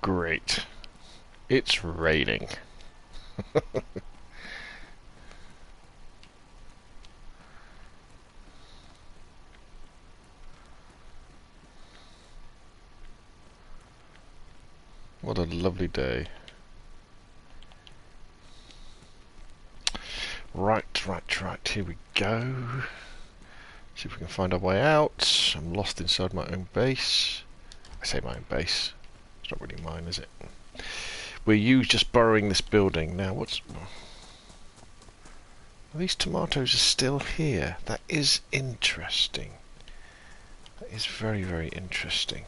Great. It's raining. What a lovely day. Right, here we go. See if we can find our way out. I'm lost inside my own base. I say my own base. It's not really mine, is it? We're just borrowing this building. Now, these tomatoes are still here. That is interesting. That is very, very interesting.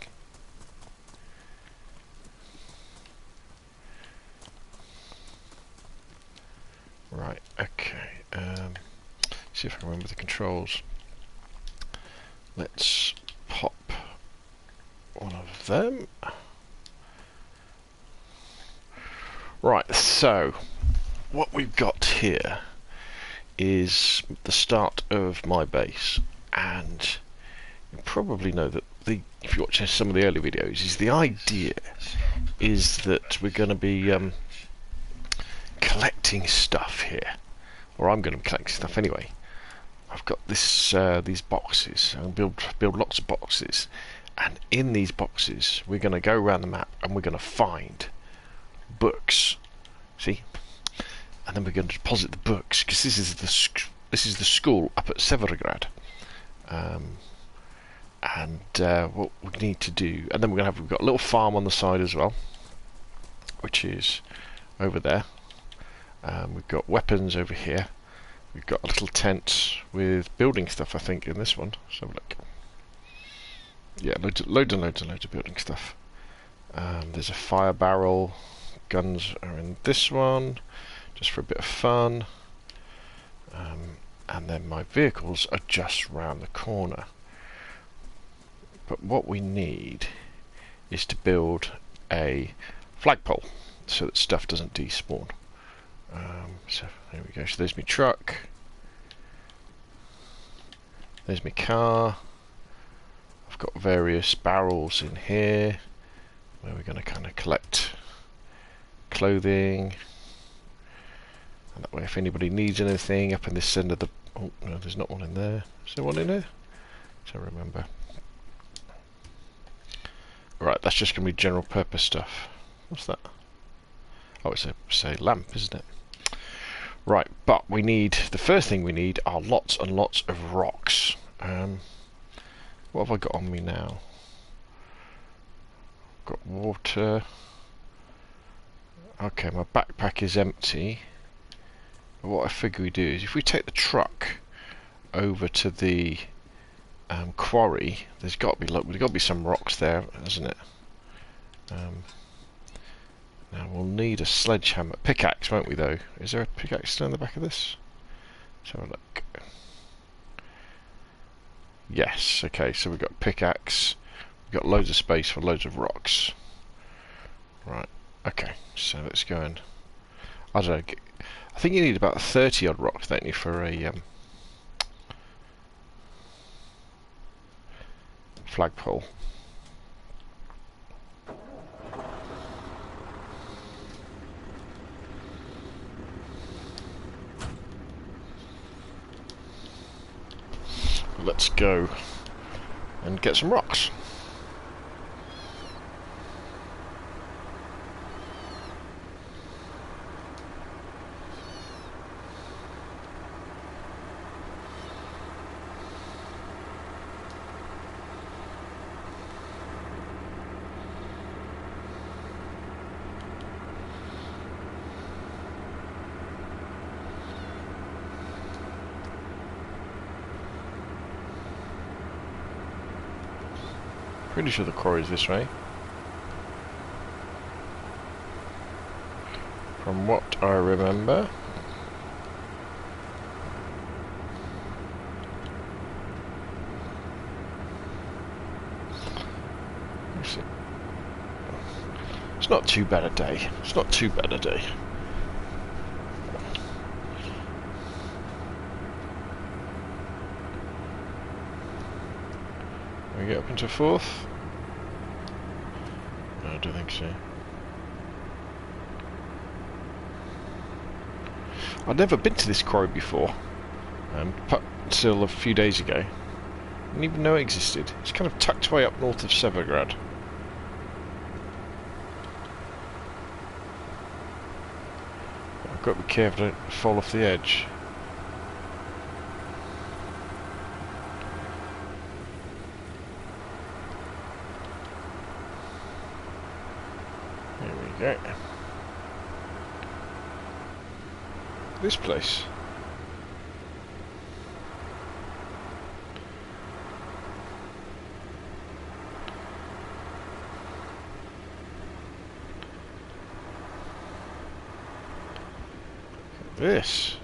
Right, okay. See if I can remember the controls. Let's pop one of them. Right, so what we've got here is the start of my base, and you probably know that if you watch some of the early videos, is the idea is that we're going to be collecting stuff here, or I'm going to be collecting stuff anyway. I've got these boxes. I'll build lots of boxes, and in these boxes we're going to go around the map and we're going to find books. See, and then we're going to deposit the books, because this is the school up at Severograd. What we need to do, and then we've got a little farm on the side as well, which is over there. We've got weapons over here. We've got a little tent with building stuff, I think, in this one. So look, yeah, loads of building stuff. There's a fire barrel. Guns are in this one, just for a bit of fun. And then my vehicles are just round the corner. But what we need is to build a flagpole so that stuff doesn't despawn. So there we go. So there's my truck. There's my car. I've got various barrels in here where we're going to kind of collect clothing. And that way, if anybody needs anything up in this end of the... Oh, no, there's not one in there. Is there one in there? So remember. Right, that's just going to be general purpose stuff. What's that? Oh, it's a lamp, isn't it? Right, but we need... The first thing we need are lots and lots of rocks. What have I got on me now? Got water. Okay, my backpack is empty. But what I figure we do is, if we take the truck over to the quarry, there's got to be some rocks there, hasn't it? Now we'll need a sledgehammer, pickaxe, won't we? Though, is there a pickaxe still in the back of this? Let's have a look. Yes. Okay, so we've got pickaxe. We've got loads of space for loads of rocks. Right. Okay. So let's go and... I don't know. I think you need about 30 odd rocks, don't you, for a flagpole. Let's go and get some rocks. Pretty sure the quarry's this way. From what I remember. It's not too bad a day. It's not too bad a day. Can we get up into fourth? No, I don't think so. I'd never been to this quarry before, until a few days ago. Didn't even know it existed. It's kind of tucked away up north of Severgrad. I've got to be careful I don't fall off the edge. There we go. This place. This.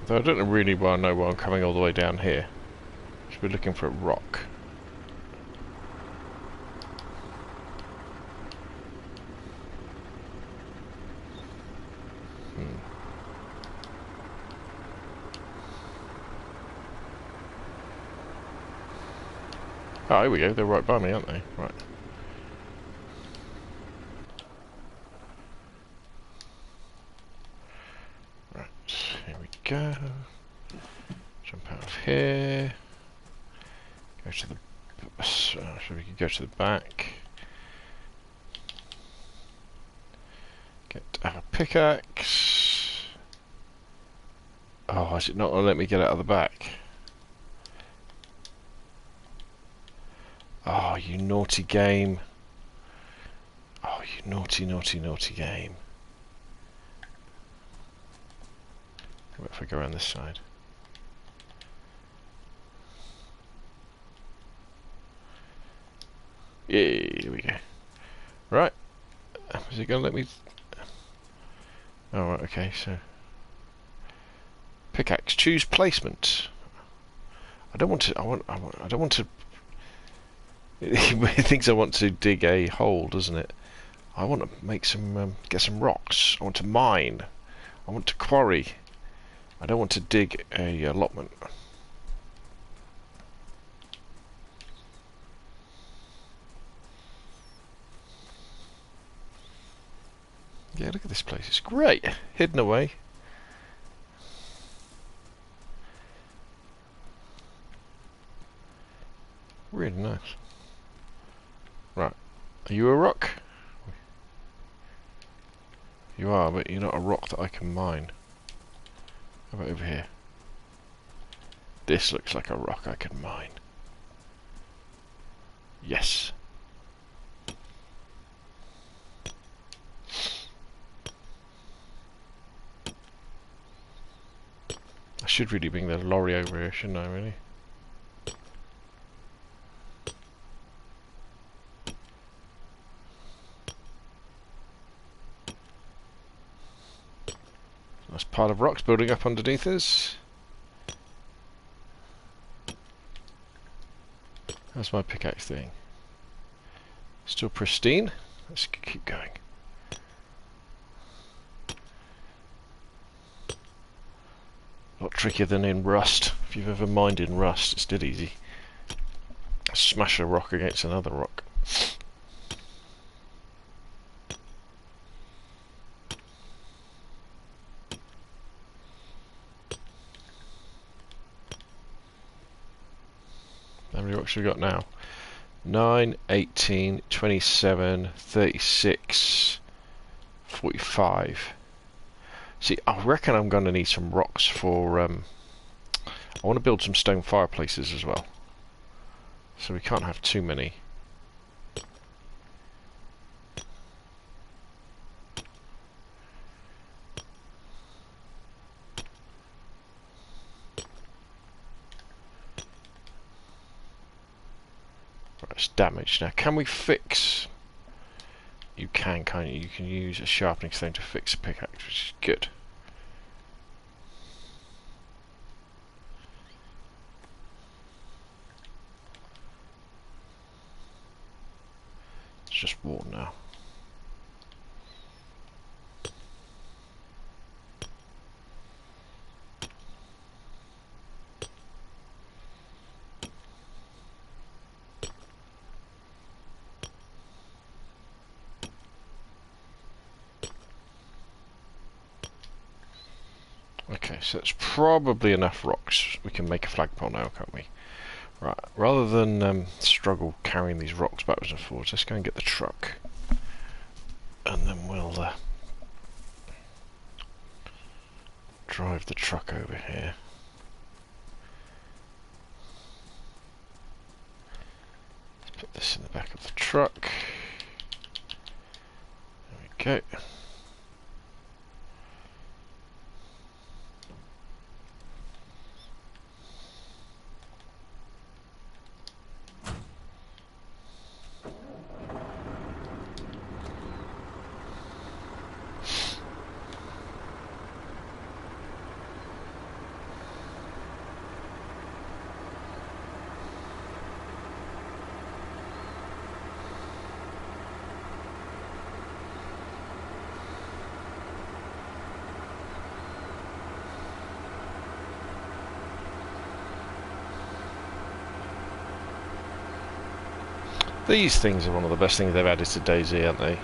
Though I don't really well know why I'm coming all the way down here. Should be looking for a rock. Oh, here we go. They're right by me, aren't they? Right. Right. Here we go. Jump out of here. Go to the... so we can go to the back. Get our pickaxe. Oh, is it not going to let me get out of the back? Oh, you naughty game. Oh, you naughty, naughty, naughty game. What if I go around this side? Yeah, here we go. Right. Is it going to let me... Oh, right, okay, so... Pickaxe, choose placement. I don't want to... I don't want to... It thinks I want to dig a hole, doesn't it? I want to make some, get some rocks. I want to mine. I want to quarry. I don't want to dig a allotment. Yeah, look at this place. It's great. Hidden away. Really nice. Right. Are you a rock? You are, but you're not a rock that I can mine. How about over here? This looks like a rock I can mine. Yes. I should really bring the lorry over here, shouldn't I, really? Nice pile of rocks building up underneath us. How's my pickaxe thing? Still pristine. Let's keep going. A lot trickier than in Rust. If you've ever mined in Rust, it's dead easy. Smash a rock against another rock. How many rocks have we got now? 9, 18, 27, 36, 45. See, I reckon I'm going to need some rocks for... I want to build some stone fireplaces as well. So we can't have too many. Right, it's damaged. Now, can we fix... You can, can't you? You can use a sharpening stone to fix a pickaxe, which is good. It's just worn now. Okay, so that's probably enough rocks. We can make a flagpole now, can't we? Right, rather than struggle carrying these rocks backwards and forwards, let's go and get the truck. And then we'll drive the truck over here. Let's put this in the back of the truck. There we go. These things are one of the best things they've added to DayZ, aren't they?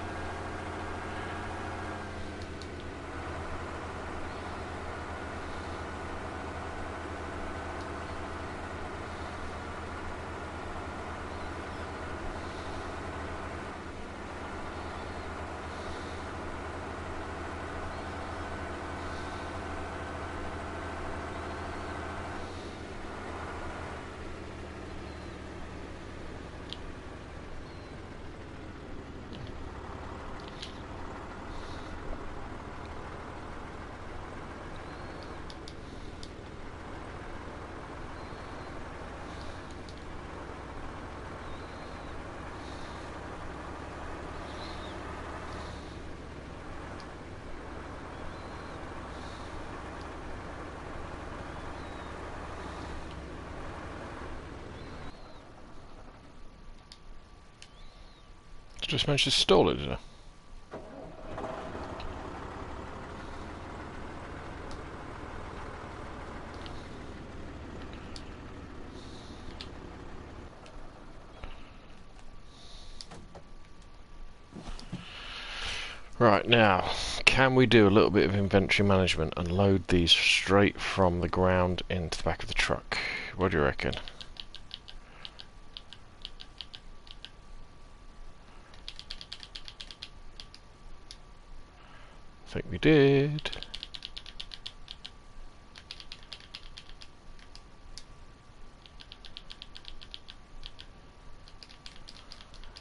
Just managed to stall it, did I? Right, now, can we do a little bit of inventory management and load these straight from the ground into the back of the truck? What do you reckon? I think we did.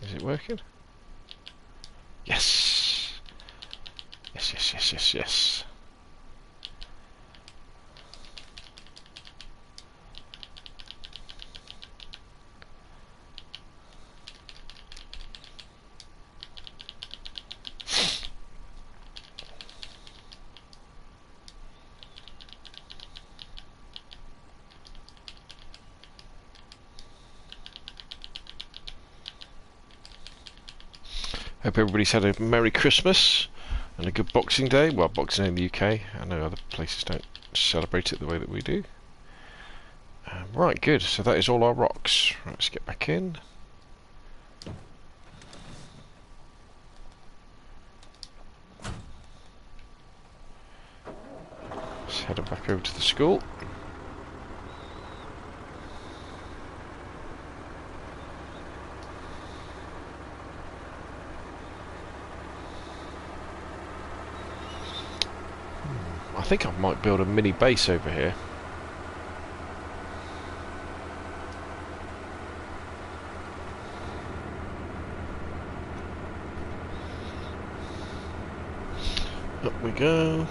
Is it working? Yes! Yes, yes, yes, yes, yes. Hope everybody's had a Merry Christmas and a good Boxing Day. Well, Boxing Day in the UK. I know other places don't celebrate it the way that we do. Right, good. So that is all our rocks. Right, let's get back in. Let's head back over to the school. I think I might build a mini base over here. Up we go.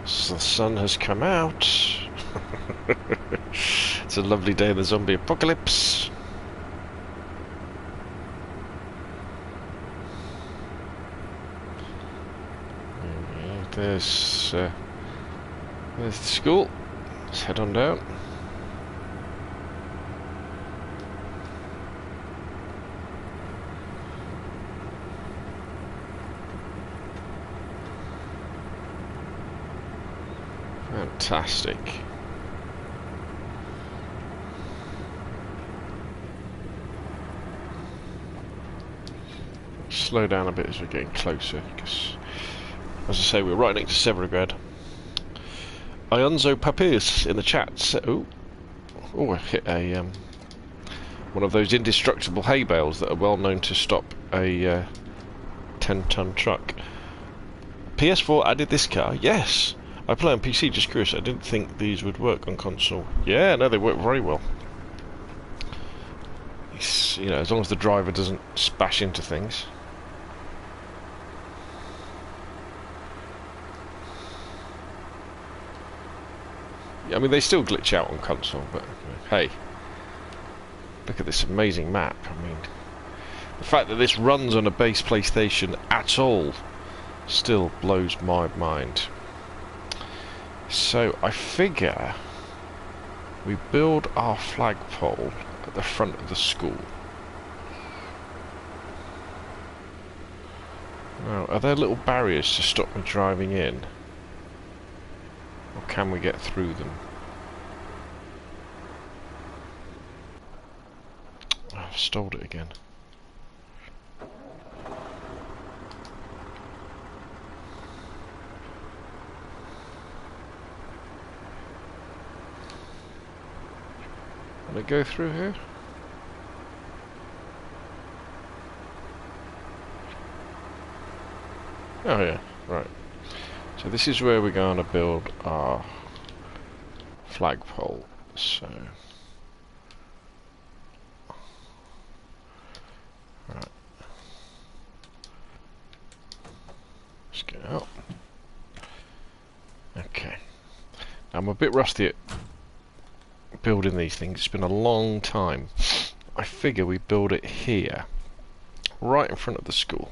So the sun has come out. It's a lovely day in the zombie apocalypse. There's the school. Let's head on down. Fantastic. slow down a bit as we're getting closer, because, as I say, we're right next to Severograd. Ionzo Papis in the chat. Oh, I hit a one of those indestructible hay bales that are well known to stop a 10-ton truck. PS4 added this car? Yes. I play on PC, just curious. I didn't think these would work on console. Yeah, no, they work very well. It's, you know, as long as the driver doesn't smash into things. Yeah, I mean, they still glitch out on console, but hey, look at this amazing map. I mean, the fact that this runs on a base PlayStation at all still blows my mind. So I figure we build our flagpole at the front of the school. Now, are there little barriers to stop me driving in? Or can we get through them? Oh, I've stalled it again. Will it go through here? Oh yeah, right. So this is where we're going to build our flagpole. So, right. Let's get out. Okay. Now, I'm a bit rusty at building these things. It's been a long time. I figure we build it here, right in front of the school.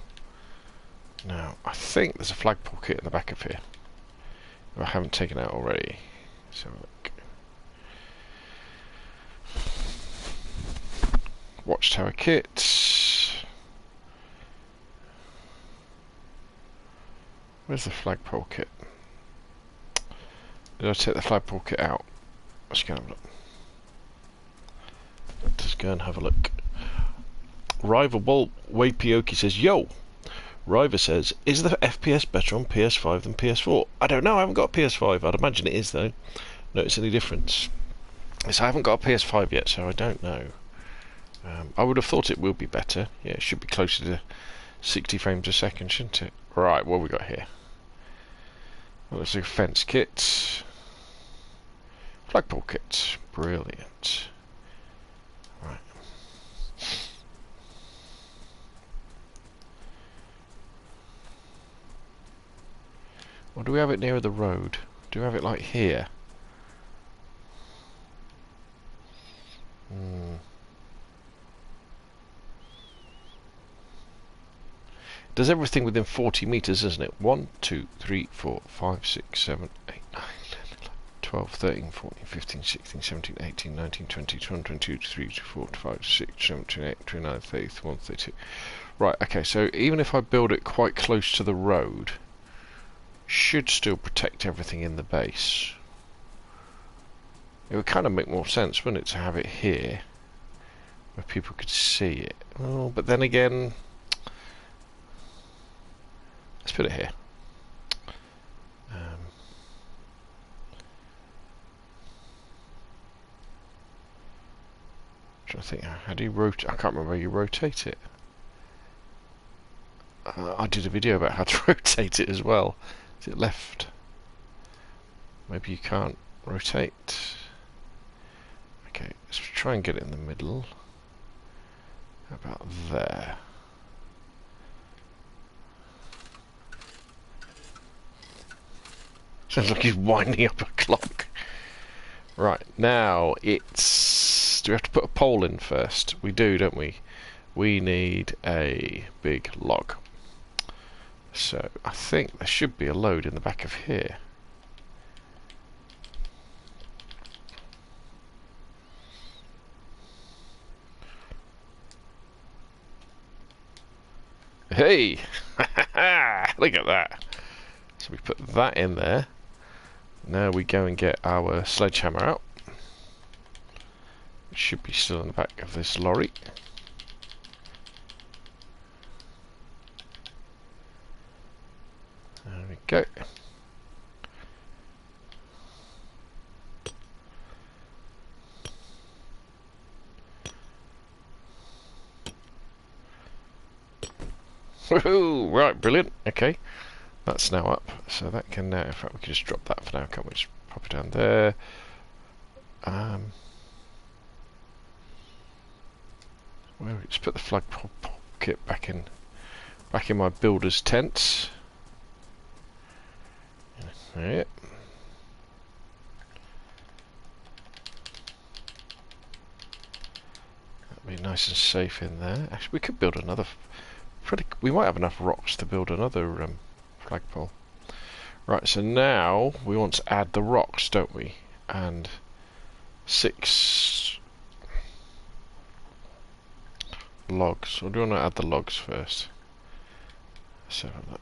Now, I think there's a flagpole kit in the back of here, if I haven't taken out already. So look. Watchtower kit. Where's the flagpole kit? Did I take the flagpole kit out? Let's go and have a look. Let's go and have a look. Rival Wapioki says, yo! River says, is the FPS better on PS5 than PS4? I don't know, I haven't got a PS5. I'd imagine it is, though. Notice any difference? Yes, I haven't got a PS5 yet, so I don't know. I would have thought it will be better. Yeah, it should be closer to 60 frames a second, shouldn't it? Right, what have we got here? Well, there's a fence kit. Flagpole kit. Brilliant. Right. Or do we have it nearer the road? Do we have it like here? Does everything within 40 meters, isn't it? 1, 2, 3, 4, 5, 6, 7, 8, 9, 10, 12, 13, 14, 15, 16, 17, 18, 19, 20, 21, 22, 23, 24, 25, 26, 27, 28, 29, 30, 31, 32. Right, okay, so even if I build it quite close to the road, should still protect everything in the base. It would kind of make more sense, wouldn't it, to have it here, where people could see it. Oh, but then again, let's put it here. Trying to think, how do you rotate? I can't remember how you rotate it. I did a video about how to rotate it as well. Is it left? Maybe you can't rotate. Okay, let's try and get it in the middle. How about there? Sounds like he's winding up a clock. Right, now it's... Do we have to put a pole in first? We do, don't we? We need a big log. So, I think there should be a load in the back of here. Hey! Look at that! So we put that in there. Now we go and get our sledgehammer out. It should be still in the back of this lorry. we go. Woohoo! Right, brilliant. Okay, that's now up. So that can in fact, we can just drop that for now. Can't we just pop it down there? Well, let's put the flagpole kit back in my builder's tents. Yep. That'll be nice and safe in there. Actually, we could build another. We might have enough rocks to build another flagpole. Right. So now we want to add the rocks, don't we? And 6 logs. Or do you want to add the logs first? Let's have a look.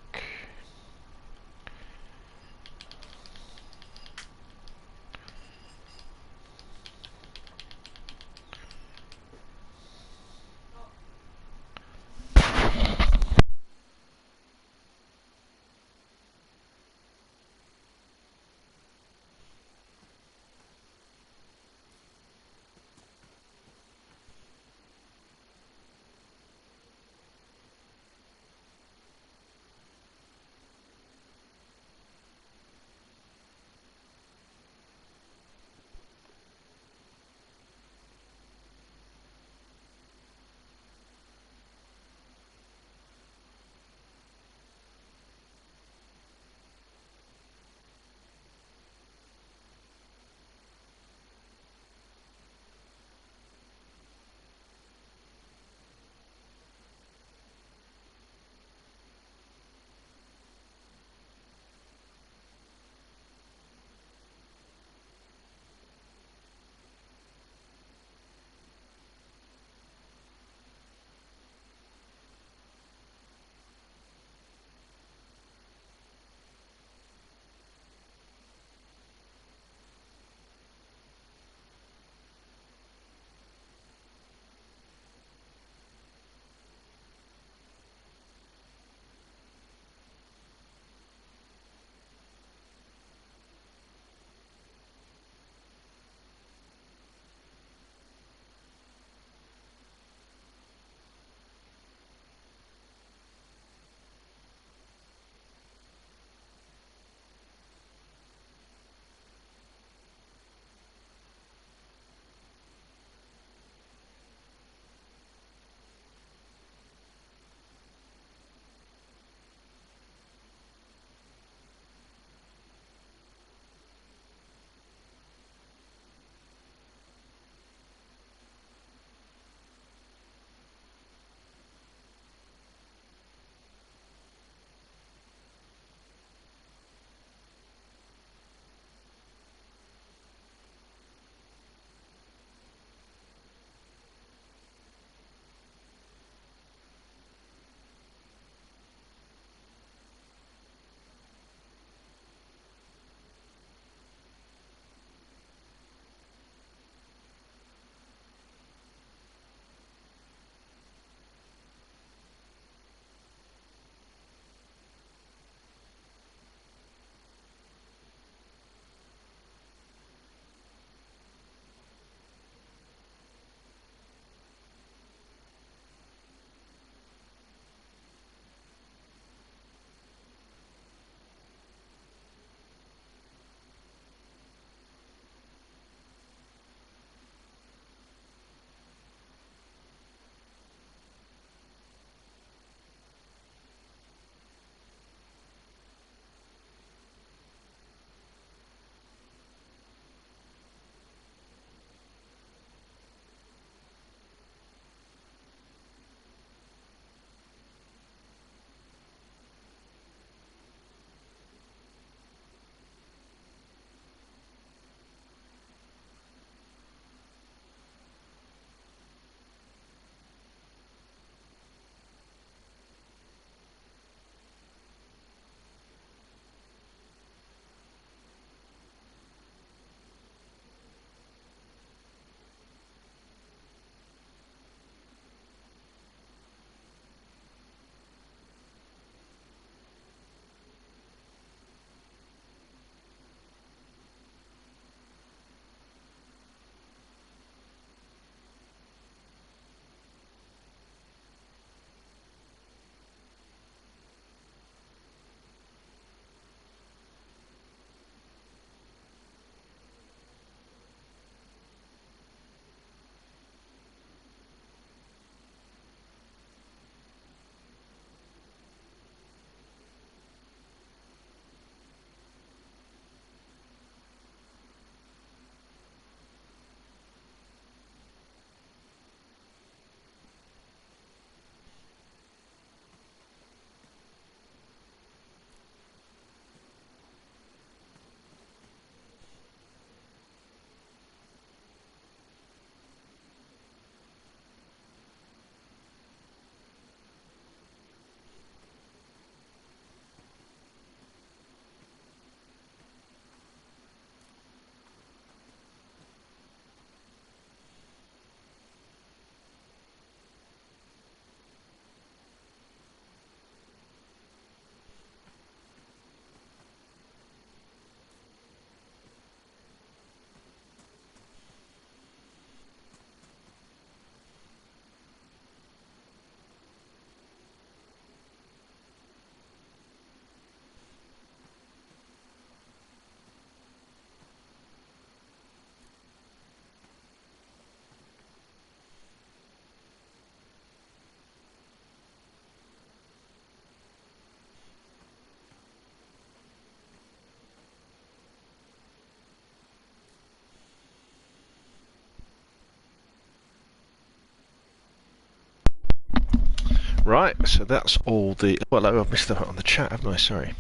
Right, so that's all the... Well, I've missed that on the chat, haven't I? Sorry.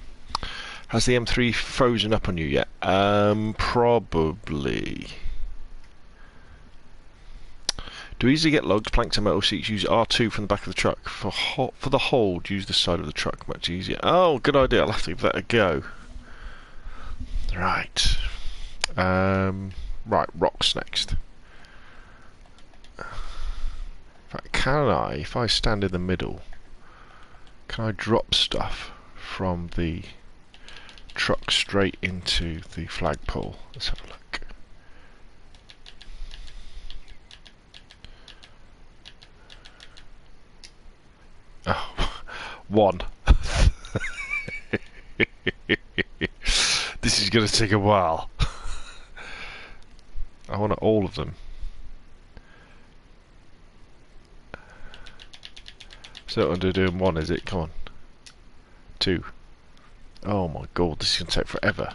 Has the M3 frozen up on you yet? Probably. To easily get logs, planks and metal seats, use R2 from the back of the truck. For the hold, use the side of the truck. Much easier. Oh, good idea. I'll have to give that a go. Right. Right, rocks next. In fact, can I, if I stand in the middle, can I drop stuff from the truck straight into the flagpole? Let's have a look. Oh, one. This is going to take a while. I want all of them. So under doing one, is it? Come on. Two. Oh my god, this is going to take forever.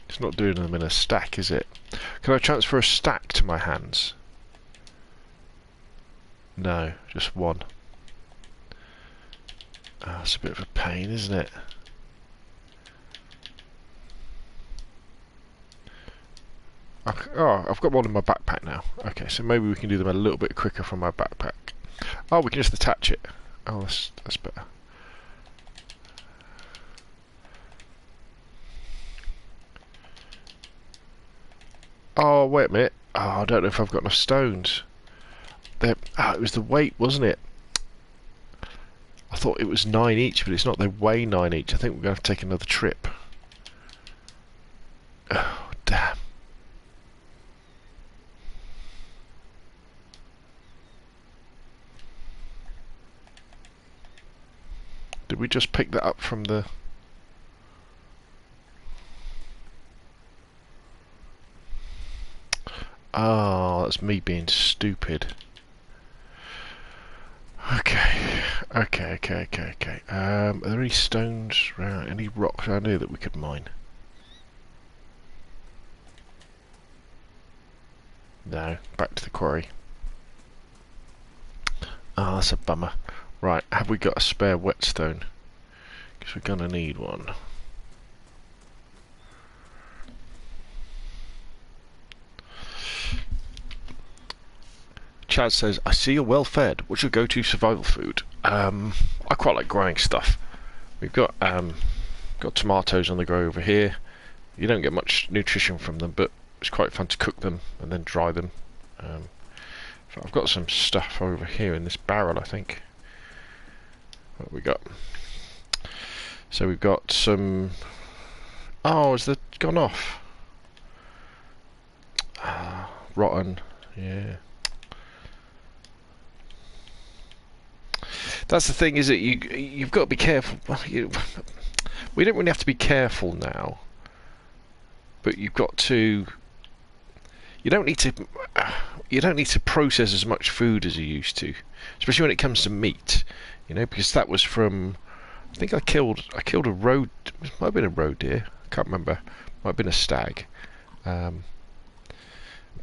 It's not doing them in a stack, is it? Can I transfer a stack to my hands? No, just one. Oh, it's a bit of a pain, isn't it? Oh, I've got one in my backpack now. Okay, so maybe we can do them a little bit quicker from my backpack. Oh, we can just attach it. Oh, that's better. Oh, wait a minute. Oh, I don't know if I've got enough stones. It was the weight, wasn't it? I thought it was 9 each, but it's not. They weigh 9 each. I think we're going to have to take another trip. Oh, damn. Did we just pick that up from the... Oh, that's me being stupid. Okay. Are there any stones around, any rocks around here that we could mine? No, back to the quarry. Oh, that's a bummer. Right, have we got a spare whetstone? Because we're gonna need one. Chad says, I see you're well fed. What's your go-to survival food? I quite like growing stuff. We've got tomatoes on the grow over here. You don't get much nutrition from them, but it's quite fun to cook them and then dry them. So I've got some stuff over here in this barrel, I think. What have we got? So we've got some... Oh, has that gone off? Rotten. Yeah. That's the thing, is it? You've got to be careful. We don't really have to be careful now, but you've got to. You don't need to. You don't need to process as much food as you used to, especially when it comes to meat. You know, because that was from. I think I killed a roe. It might have been a roe deer. I can't remember. Might have been a stag.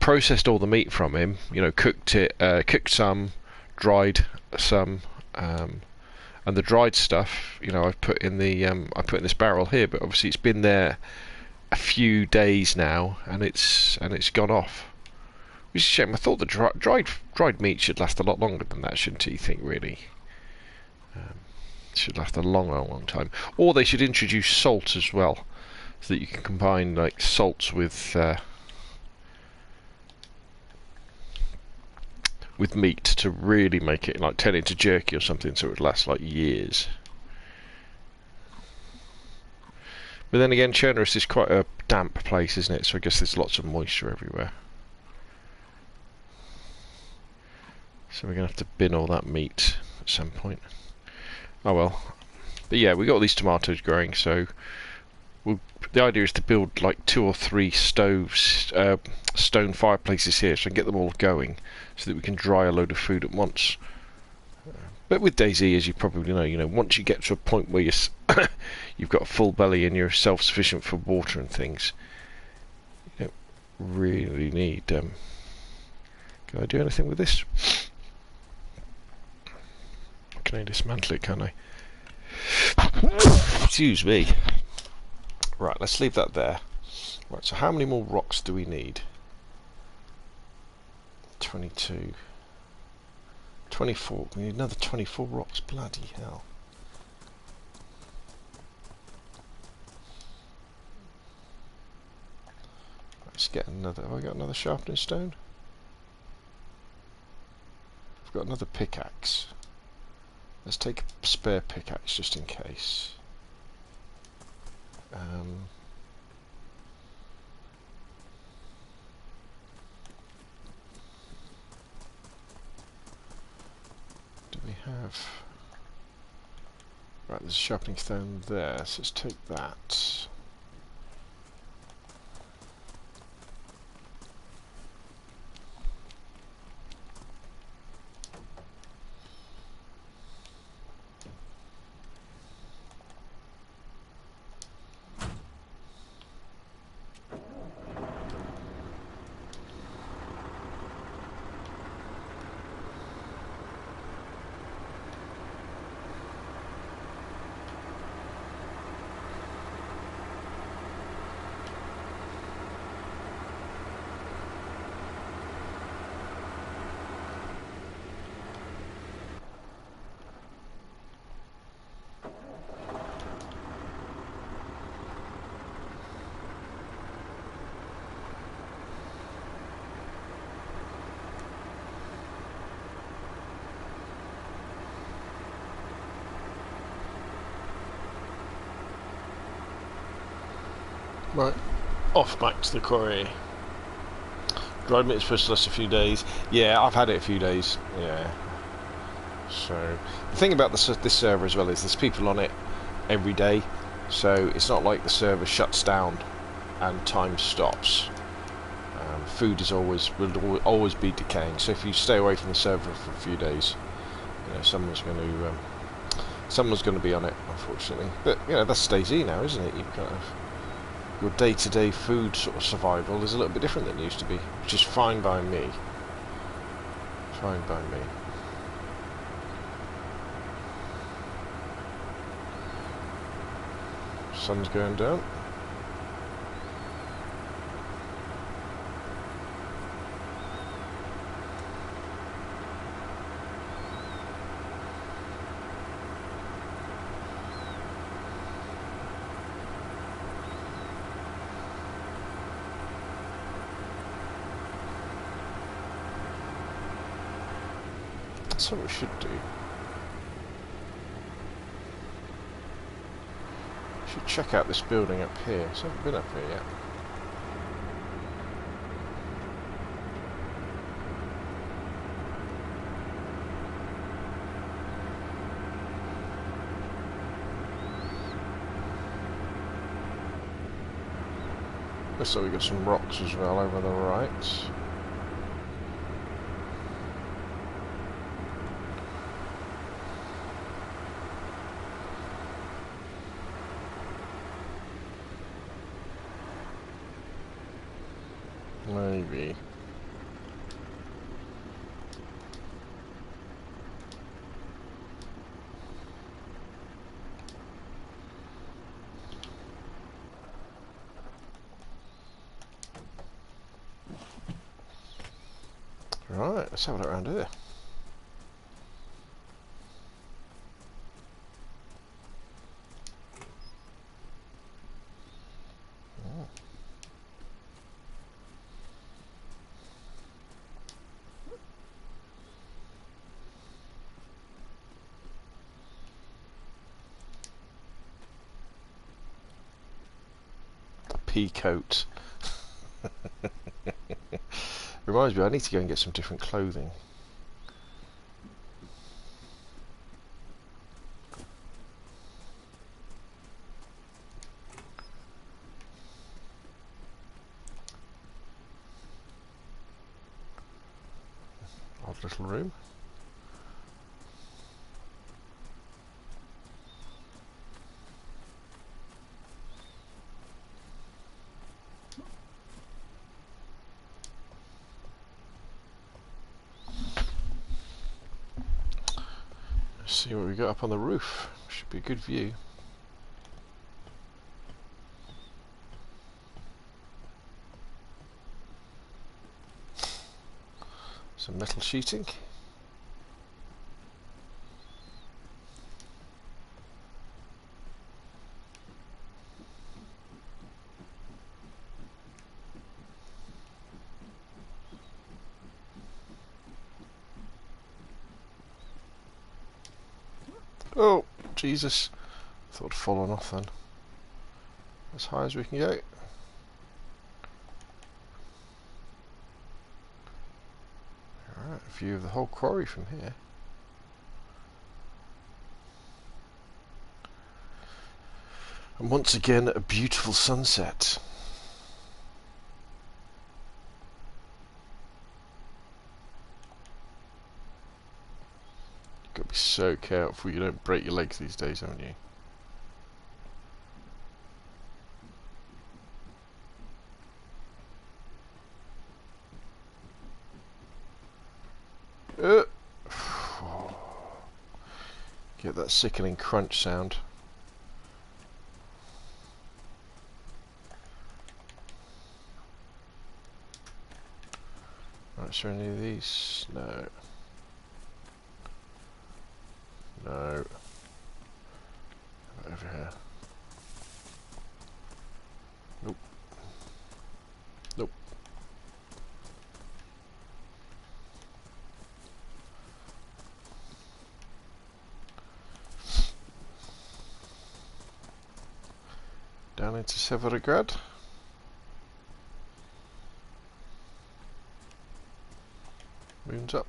Processed all the meat from him. You know, cooked it. Cooked some, dried some. And the dried stuff, you know, I've put in the I put in this barrel here, but obviously it's been there a few days now, and it's gone off. Which is a shame. I thought the dried meat should last a lot longer than that, shouldn't you think? Really, it should last a long time. Or they should introduce salt as well, so that you can combine like salts with meat to really make it, like, turn it into jerky or something, so it would last like years. But then again, Chernobyl is quite a damp place, isn't it? So I guess there's lots of moisture everywhere. So we're gonna have to bin all that meat at some point. Oh well. But yeah, we got all these tomatoes growing, so the idea is to build like 2 or 3 stoves, stone fireplaces here, so I can get them all going, so that we can dry a load of food at once. But with DayZ, as you probably know, once you get to a point where you've got a full belly and you're self-sufficient for water and things, you don't really need. Can I do anything with this? Can I dismantle it, can I? Excuse me. Right, let's leave that there. Right, so how many more rocks do we need? 22. 24. We need another 24 rocks. Bloody hell. Let's get another. Have I got another sharpening stone? I've got another pickaxe. Let's take a spare pickaxe just in case. Do we have... Right, there's a sharpening stone there, so let's take that. Right, off back to the quarry. Dried meat is supposed to last a few days. Yeah, I've had it a few days. Yeah. So the thing about this server as well is there's people on it every day, so it's not like the server shuts down and time stops. Food is will always be decaying. So if you stay away from the server for a few days, you know, someone's going to be on it, unfortunately. But you know, that's DayZ now, isn't it? You've kind of your day-to-day food sort of survival is a little bit different than it used to be, which is fine by me. Fine by me. Sun's going down. That's what we should do. Should check out this building up here. So I haven't been up here yet. Looks like we've got some rocks as well over the right. Maybe. Right, let's have a look around here. Pea coat. Reminds me, I need to go and get some different clothing. Odd little room. See what we got up on the roof. Should be a good view. Some metal sheeting. Oh, Jesus. Thought I'd fallen off then. As high as we can go. Alright, view of the whole quarry from here. And once again, a beautiful sunset. You've got to be so careful you don't break your legs these days, haven't you? Get that sickening crunch sound. Right, is there any of these? No. No. Over here. Nope. Nope. Down into Severograd. Moon's up.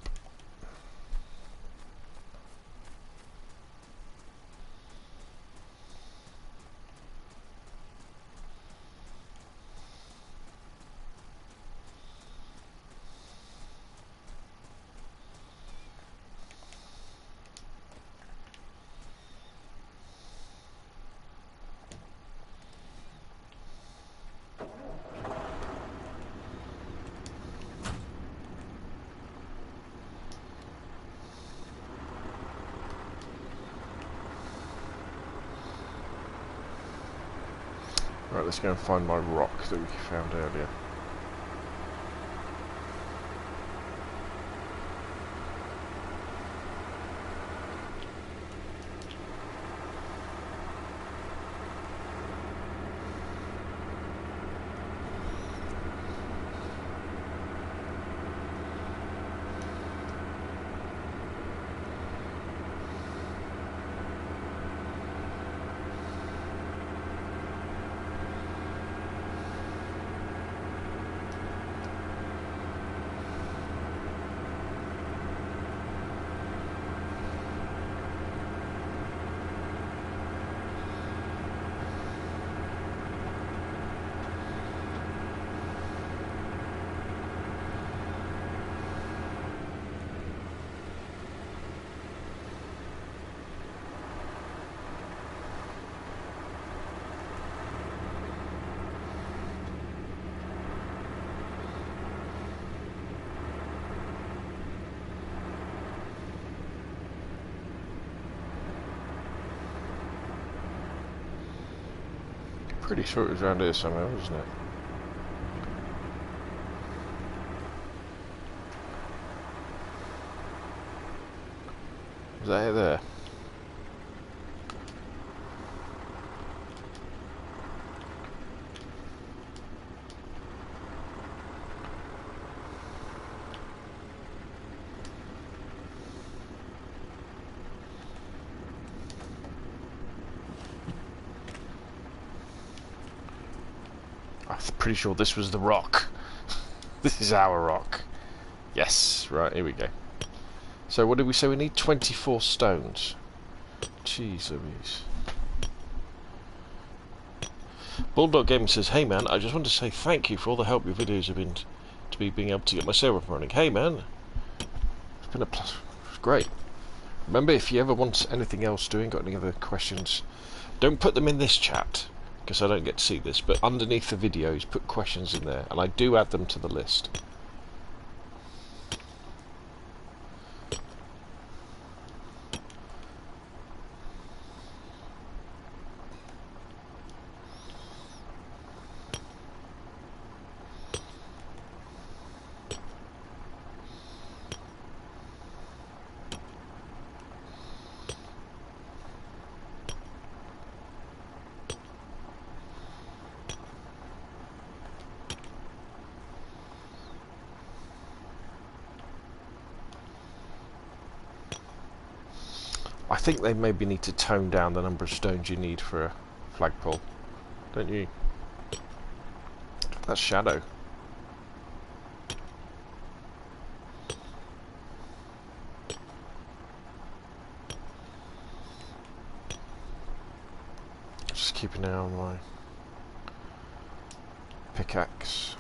Right, let's go and find my rock that we found earlier. Pretty sure it was around here somewhere, wasn't it? Was that it there? I'm pretty sure this was the rock. This is our rock. Yes, right, here we go. So what did we say? We need 24 stones. Jeez Louise. Bulldog Gaming says, hey man, I just want to say thank you for all the help your videos have been to me being able to get my server up and running. Hey man, it's been a plus. It's great. Remember, if you ever want anything else doing, got any other questions, don't put them in this chat, because I don't get to see this, but underneath the videos, put questions in there, and I do add them to the list. think they maybe need to tone down the number of stones you need for a flagpole, don't you? That's shadow. Just keep an eye on my pickaxe.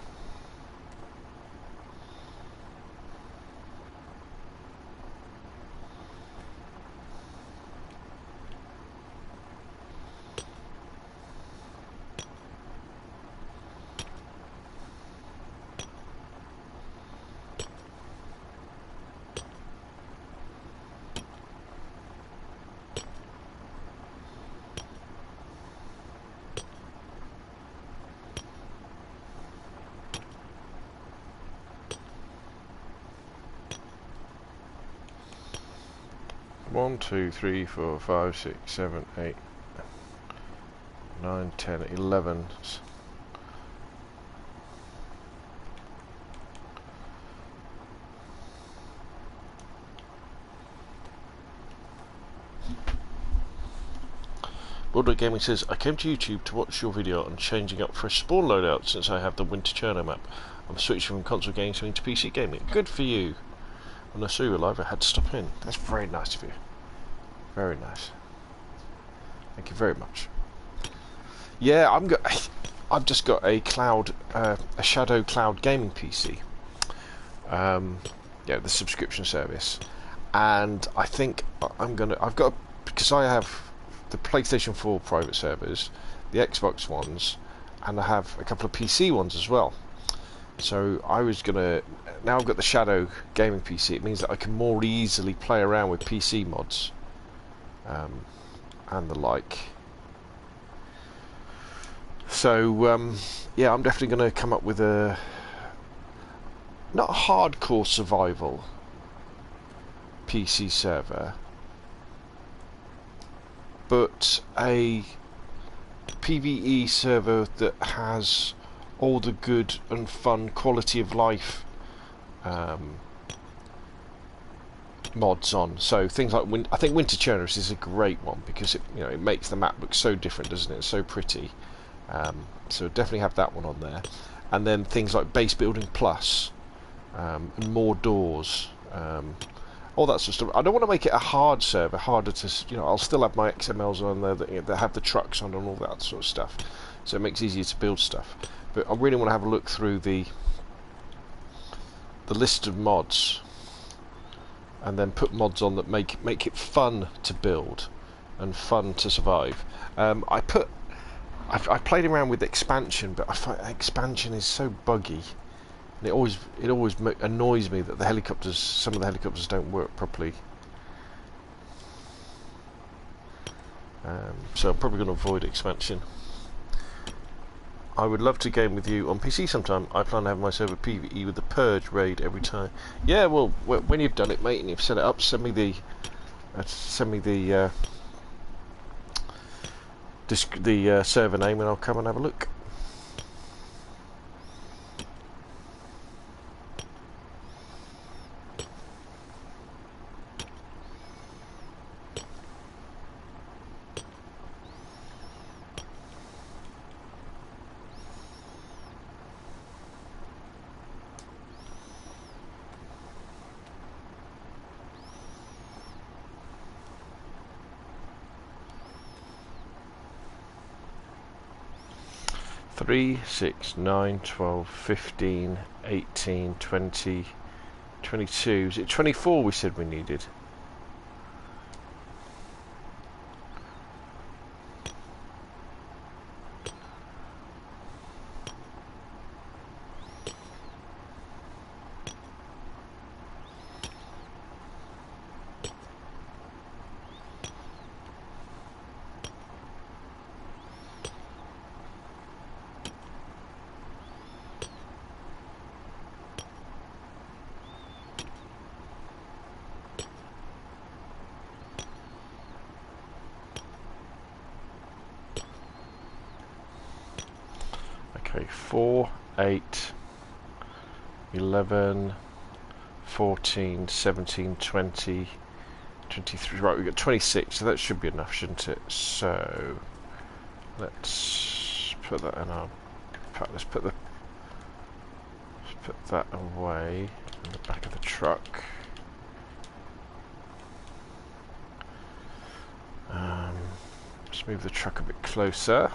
One, 2, 3, 4, 5, 6, 7, 8, 9, 10, 11. Bulldog Gaming says, I came to YouTube to watch your video on changing up for a spawn loadout since I have the Winter Cherno map. I'm switching from console gaming to PC gaming. Good for you. When I saw you live, I had to stop in. That's very nice of you. Very nice. Thank you very much. Yeah, I've just got a a Shadow Cloud gaming PC. Yeah, the subscription service, and I think because I have the PlayStation 4 private servers, the Xbox ones, and I have a couple of PC ones as well. So now I've got the Shadow gaming PC. It means that I can more easily play around with PC mods and the like. So yeah, I'm definitely going to come up with a not a hardcore survival PC server, but a PvE server that has all the good and fun quality of life mods on. So things like I think Winter Cherno is a great one because it makes the map look so different, doesn't it? It's so pretty. So definitely have that one on there. And then things like Base Building Plus, and more doors, all that sort of stuff. I don't want to make it a hard server, harder to, I'll still have my XMLs on there that have the trucks on and all that sort of stuff. So it makes it easier to build stuff. But I really want to have a look through the list of mods, and then put mods on that make it fun to build and fun to survive. I played around with expansion, but I find expansion is so buggy, and it always annoys me that some of the helicopters don't work properly. So I'm probably going to avoid expansion. I would love to game with you on PC sometime. I plan to have my server PvE with the Purge raid every time. Yeah, well, when you've done it, mate, and you've set it up, send me the server name, and I'll come and have a look. Three, 6, 9, 12, 15, 18, 20, 22. Is it 24 we said we needed? Okay, 4, 8, 11, 14, 17, 20, 23. Right, we've got 26, so that should be enough, shouldn't it? So let's put that in our pack. Let's put that away in the back of the truck. Let's move the truck a bit closer.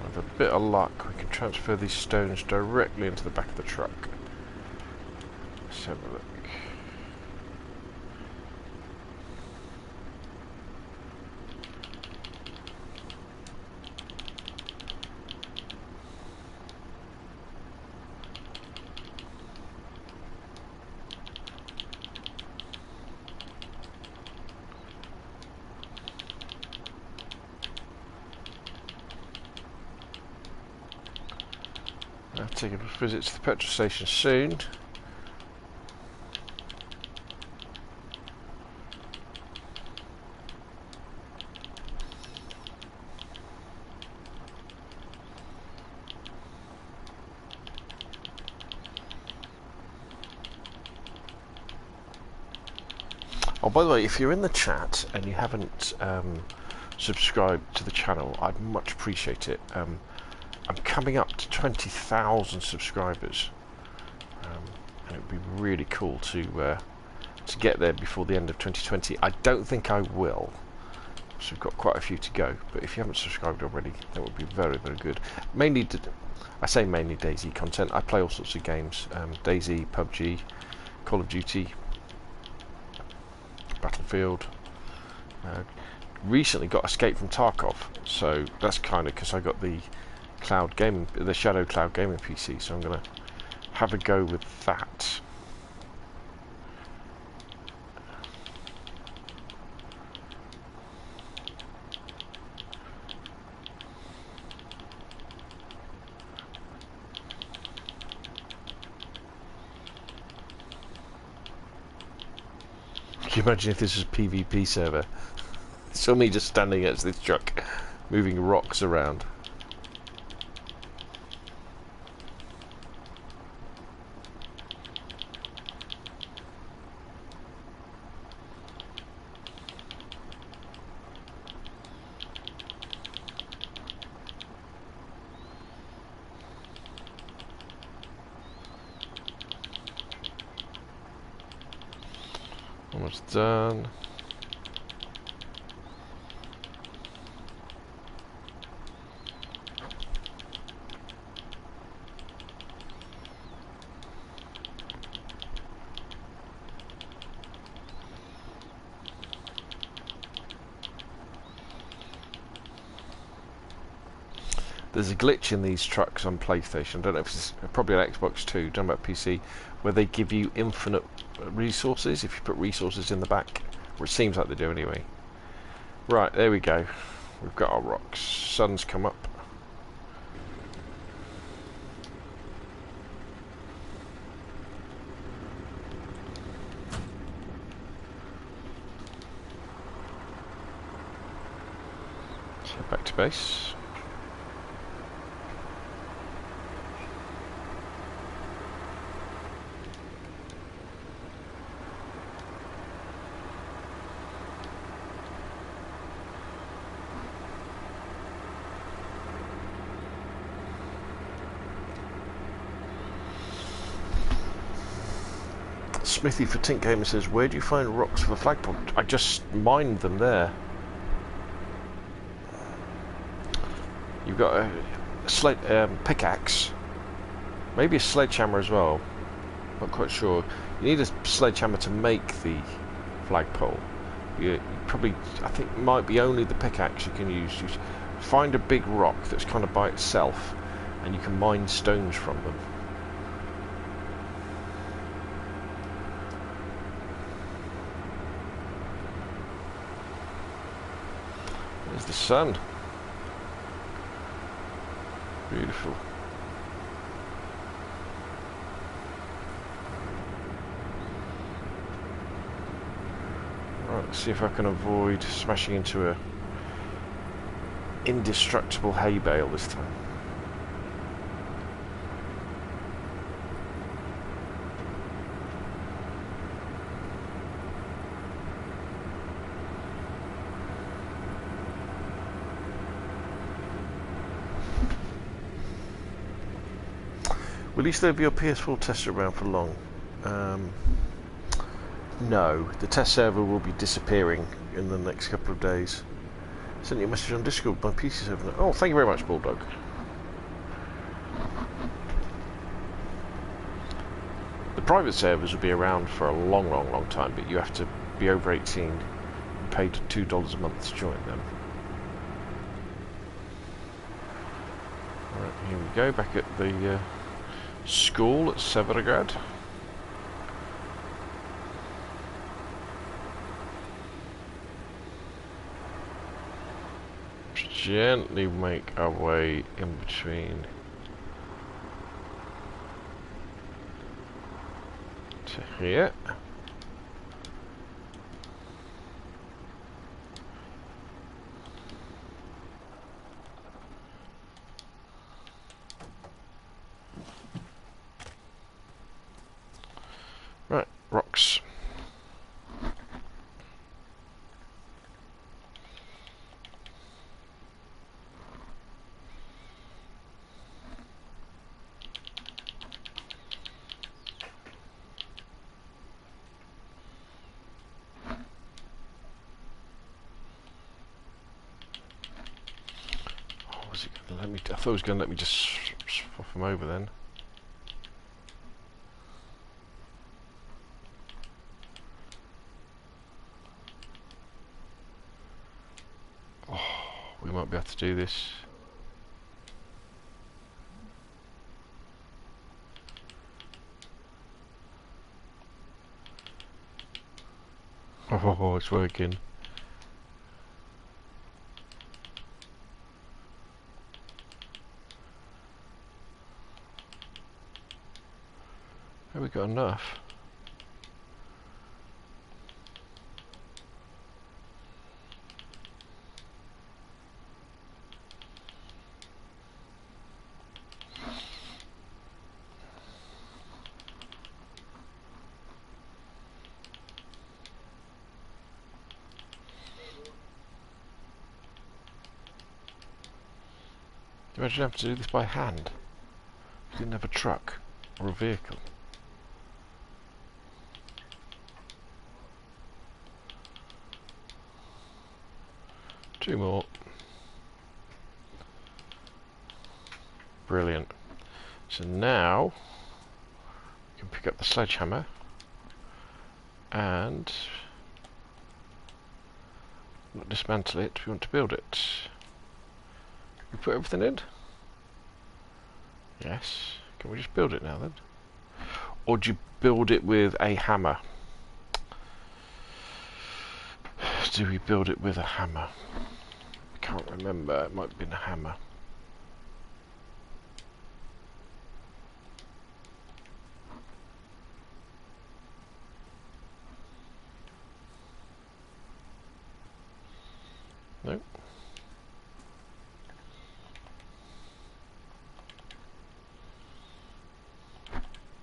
With a bit of luck, we can transfer these stones directly into the back of the truck. Let's have a look. I'll take a visit to the petrol station soon. Oh, by the way, if you're in the chat and you haven't subscribed to the channel, I'd much appreciate it. I'm coming up to 20,000 subscribers, and it would be really cool to get there before the end of 2020. I don't think I will, so we've got quite a few to go. But if you haven't subscribed already, that would be very, very good. Mainly, I say mainly DayZ content. I play all sorts of games: DayZ, PUBG, Call of Duty, Battlefield. Recently got Escape from Tarkov, so that's kind of because I got the Shadow Cloud Gaming PC, so I'm gonna have a go with that. Can you imagine if this was a PvP server? Saw me just standing against this truck, moving rocks around. Almost done. There's a glitch in these trucks on PlayStation. I don't know if it's probably on Xbox too, don't know about PC, where they give you infinite resources if you put resources in the back, or it seems like they do anyway. Right, there we go. We've got our rocks. Sun's come up. So back to base. Smithy for Tink Gamer says, where do you find rocks for the flagpole? I just mined them there. You've got a pickaxe, maybe a sledgehammer as well. Not quite sure. You need a sledgehammer to make the flagpole. You probably, I think, it might be only the pickaxe you can use. You find a big rock that's kind of by itself, and you can mine stones from them. There's the sun. Beautiful. Right, let's see if I can avoid smashing into a indestructible hay bale this time. Will you still have your PS4 tester around for long? No, the test server will be disappearing in the next couple of days. Sent you a message on Discord, my PC is over. Oh, thank you very much, Bulldog. The private servers will be around for a long time, but you have to be over 18 and pay $2 a month to join them. Right, here we go, back at the school at Severograd. Gently make our way in between to here. Right, rocks. I thought it was going to let me just swap them over then. Oh, we might be able to do this. Oh, it's working. Have we got enough? Imagine having to do this by hand. We didn't have a truck or a vehicle. Two more. Brilliant. So now we can pick up the sledgehammer and not dismantle it, we want to build it. We put everything in? Yes. Can we just build it now then? Or do you build it with a hammer? Do we build it with a hammer? I can't remember, it might have been a hammer. Nope.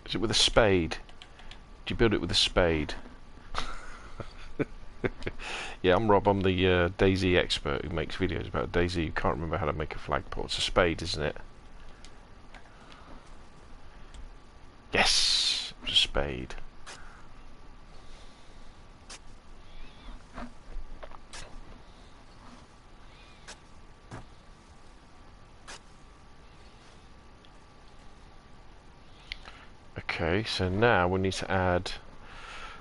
Is it with a spade? Do you build it with a spade? Yeah, I'm Rob, I'm the DayZ expert who makes videos about DayZ. You can't remember how to make a flagpole. It's a spade, isn't it? Yes! It's a spade. Okay, so now we need to add,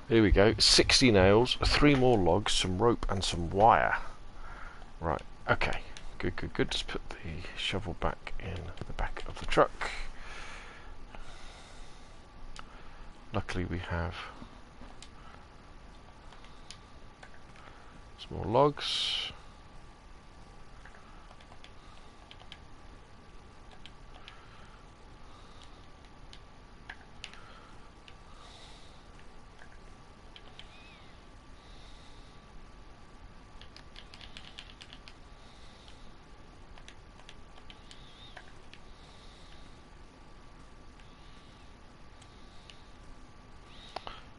here we go, 60 nails, 3 more logs, some rope and some wire. Right, okay, good. Just put the shovel back in the back of the truck. Luckily we have some more logs.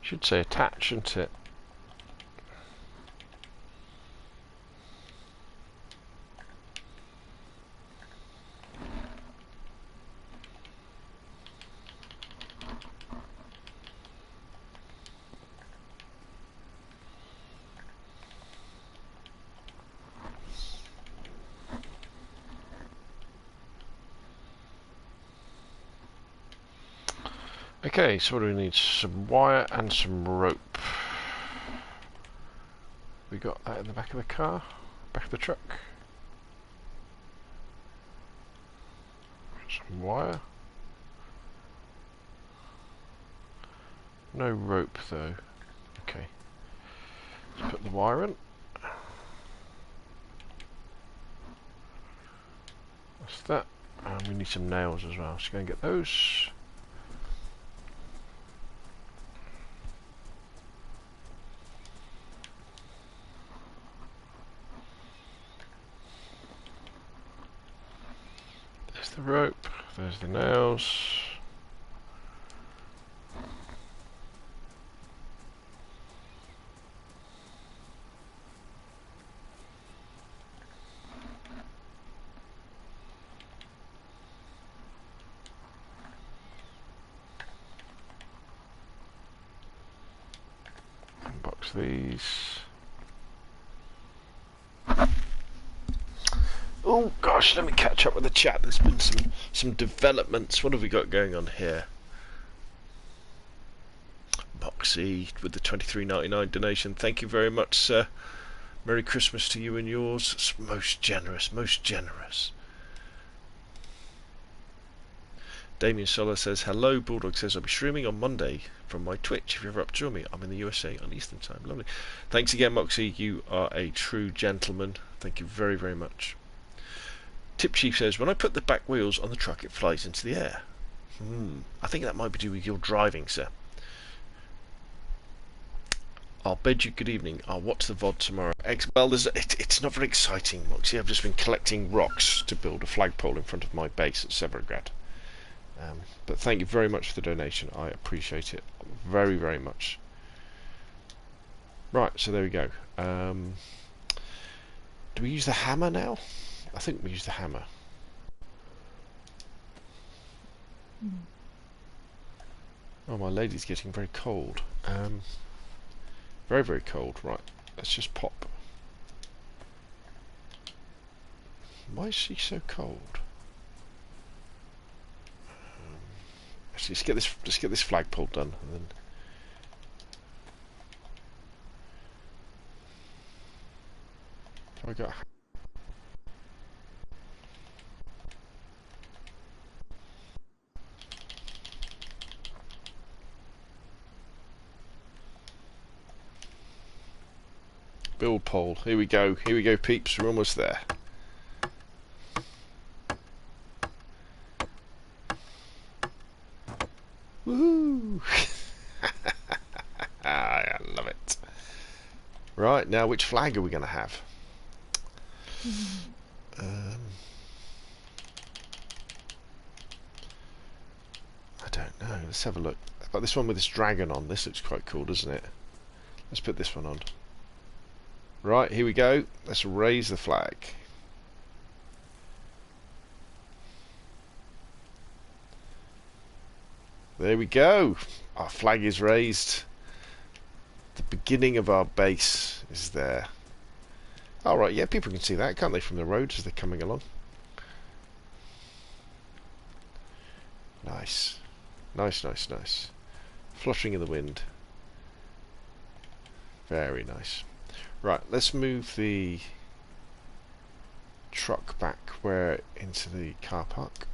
Should say attach, shouldn't it? Okay, so what do we need? Some wire and some rope. We got that in the back of the car, back of the truck. Some wire. No rope though. Okay. Let's put the wire in. That's that. And we need some nails as well. So go and get those. There's the rope. There's the nails. Unbox these. Oh gosh, let me catch up with the chat. There's been some developments. What have we got going on here? Boxy with the $23.99 donation. Thank you very much, sir. Merry Christmas to you and yours. It's most generous, most generous. Damien Sola says, hello. Bulldog says, I'll be streaming on Monday from my Twitch. If you're ever up to join me, I'm in the USA on Eastern Time. Lovely. Thanks again, Moxie. You are a true gentleman. Thank you very, very much. Tip Chief says, when I put the back wheels on the truck, it flies into the air. I think that might be to do with your driving, sir. I'll bid you good evening. I'll watch the VOD tomorrow. Well, it's not very exciting, Moxie. I've just been collecting rocks to build a flagpole in front of my base at Severograd. But thank you very much for the donation. I appreciate it very, very much. Right, so there we go. Do we use the hammer now? I think we use the hammer. Oh, my lady's getting very cold. Very, very cold. Right, let's just pop. Why is she so cold? Let's get this flagpole done, and then. Have I got? Build pole. Here we go. Here we go, peeps. We're almost there. Woohoo! I love it. Right, now which flag are we going to have? I don't know. Let's have a look. I've got this one with this dragon on. This looks quite cool, doesn't it? Let's put this one on. Right, here we go. Let's raise the flag. There we go. Our flag is raised. The beginning of our base is there. Alright, yeah, people can see that, can't they, from the road as they're coming along. Nice. Nice, nice, nice. Fluttering in the wind. Very nice. Right, let's move the truck back into the car park.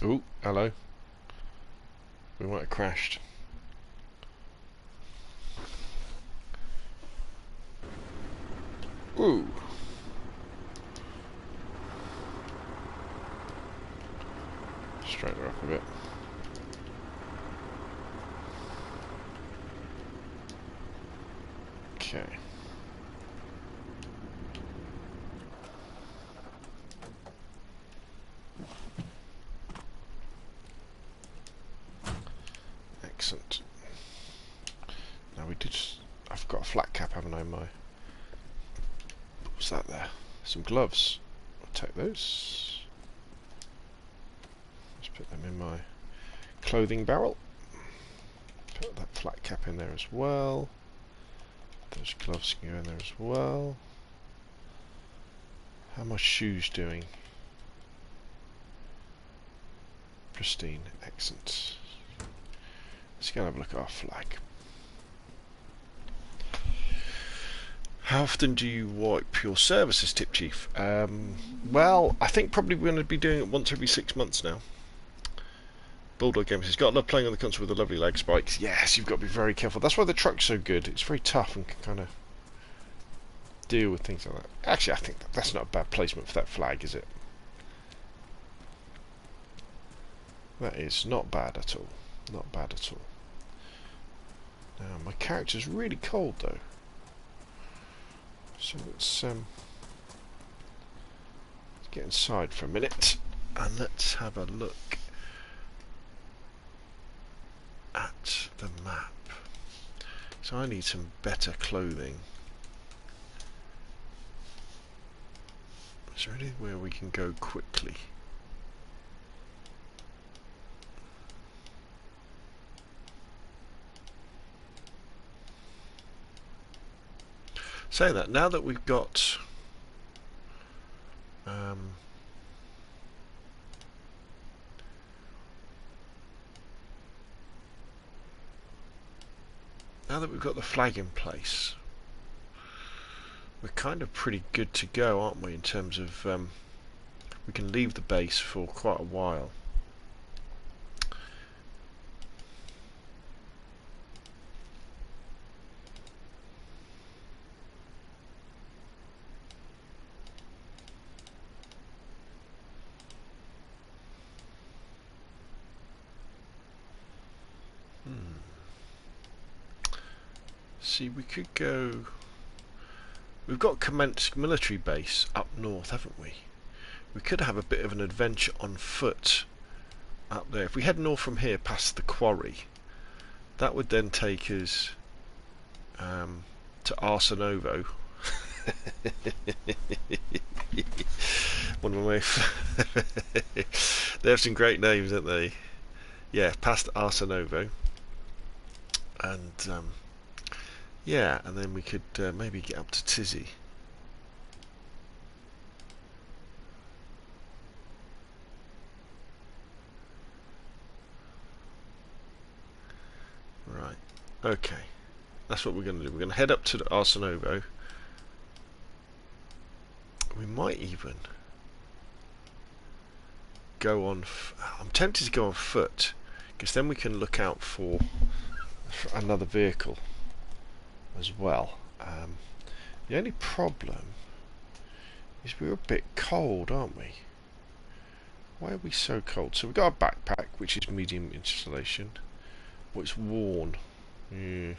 Ooh, hello. We might have crashed. Ooh. Straighten her up a bit. Okay. Excellent. Now we did. I've got a flat cap, haven't I? What's that there? Some gloves. I'll take those. Let's put them in my clothing barrel. Put that flat cap in there as well. Those gloves can go in there as well. How are my shoes doing? Pristine. Excellent. Let's go and have a look at our flag. How often do you wipe your services, Tip Chief? Well, I think probably we're going to be doing it once every 6 months now. Bulldog Games has got love playing on the console with the lovely leg spikes. Yes, you've got to be very careful. That's why the truck's so good. It's very tough and can kind of deal with things like that. Actually, I think that's not a bad placement for that flag, is it? That is not bad at all. Not bad at all. Now, my character's really cold, though. So let's get inside for a minute and let's have a look at the map. So I need some better clothing. Is there anywhere we can go quickly? Saying that, now that we've got the flag in place, we're kind of pretty good to go, aren't we, in terms of we can leave the base for quite a while. See, we could go. We've got Kamensk military base up north, haven't we? We could have a bit of an adventure on foot up there. If we head north from here past the quarry, that would then take us to Arsenovo. One of my they have some great names, don't they? Yeah, past Arsenovo, and yeah, and then we could maybe get up to Tizzy. Right, okay, that's what we're going to do. We're going to head up to Arsenovo. We might even go on. I'm tempted to go on foot, because then we can look out for another vehicle as well. The only problem is we're a bit cold, aren't we? Why are we so cold? So we've got a backpack which is medium insulation, but it's worn. Yeah.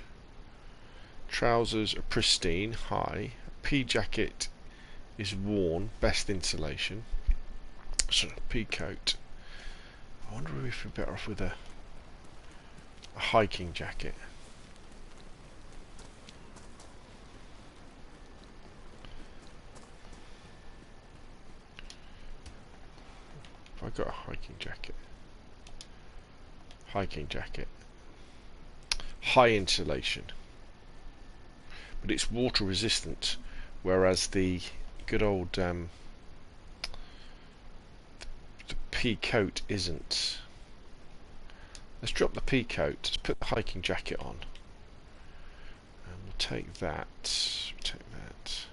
Trousers are pristine, high. Pea jacket is worn, best insulation. So pea coat. I wonder if we're better off with a hiking jacket. Have I got a hiking jacket? Hiking jacket. High insulation. But it's water resistant, whereas the good old the pea coat isn't. Let's drop the pea coat. Let's put the hiking jacket on. And we'll take that. Take that.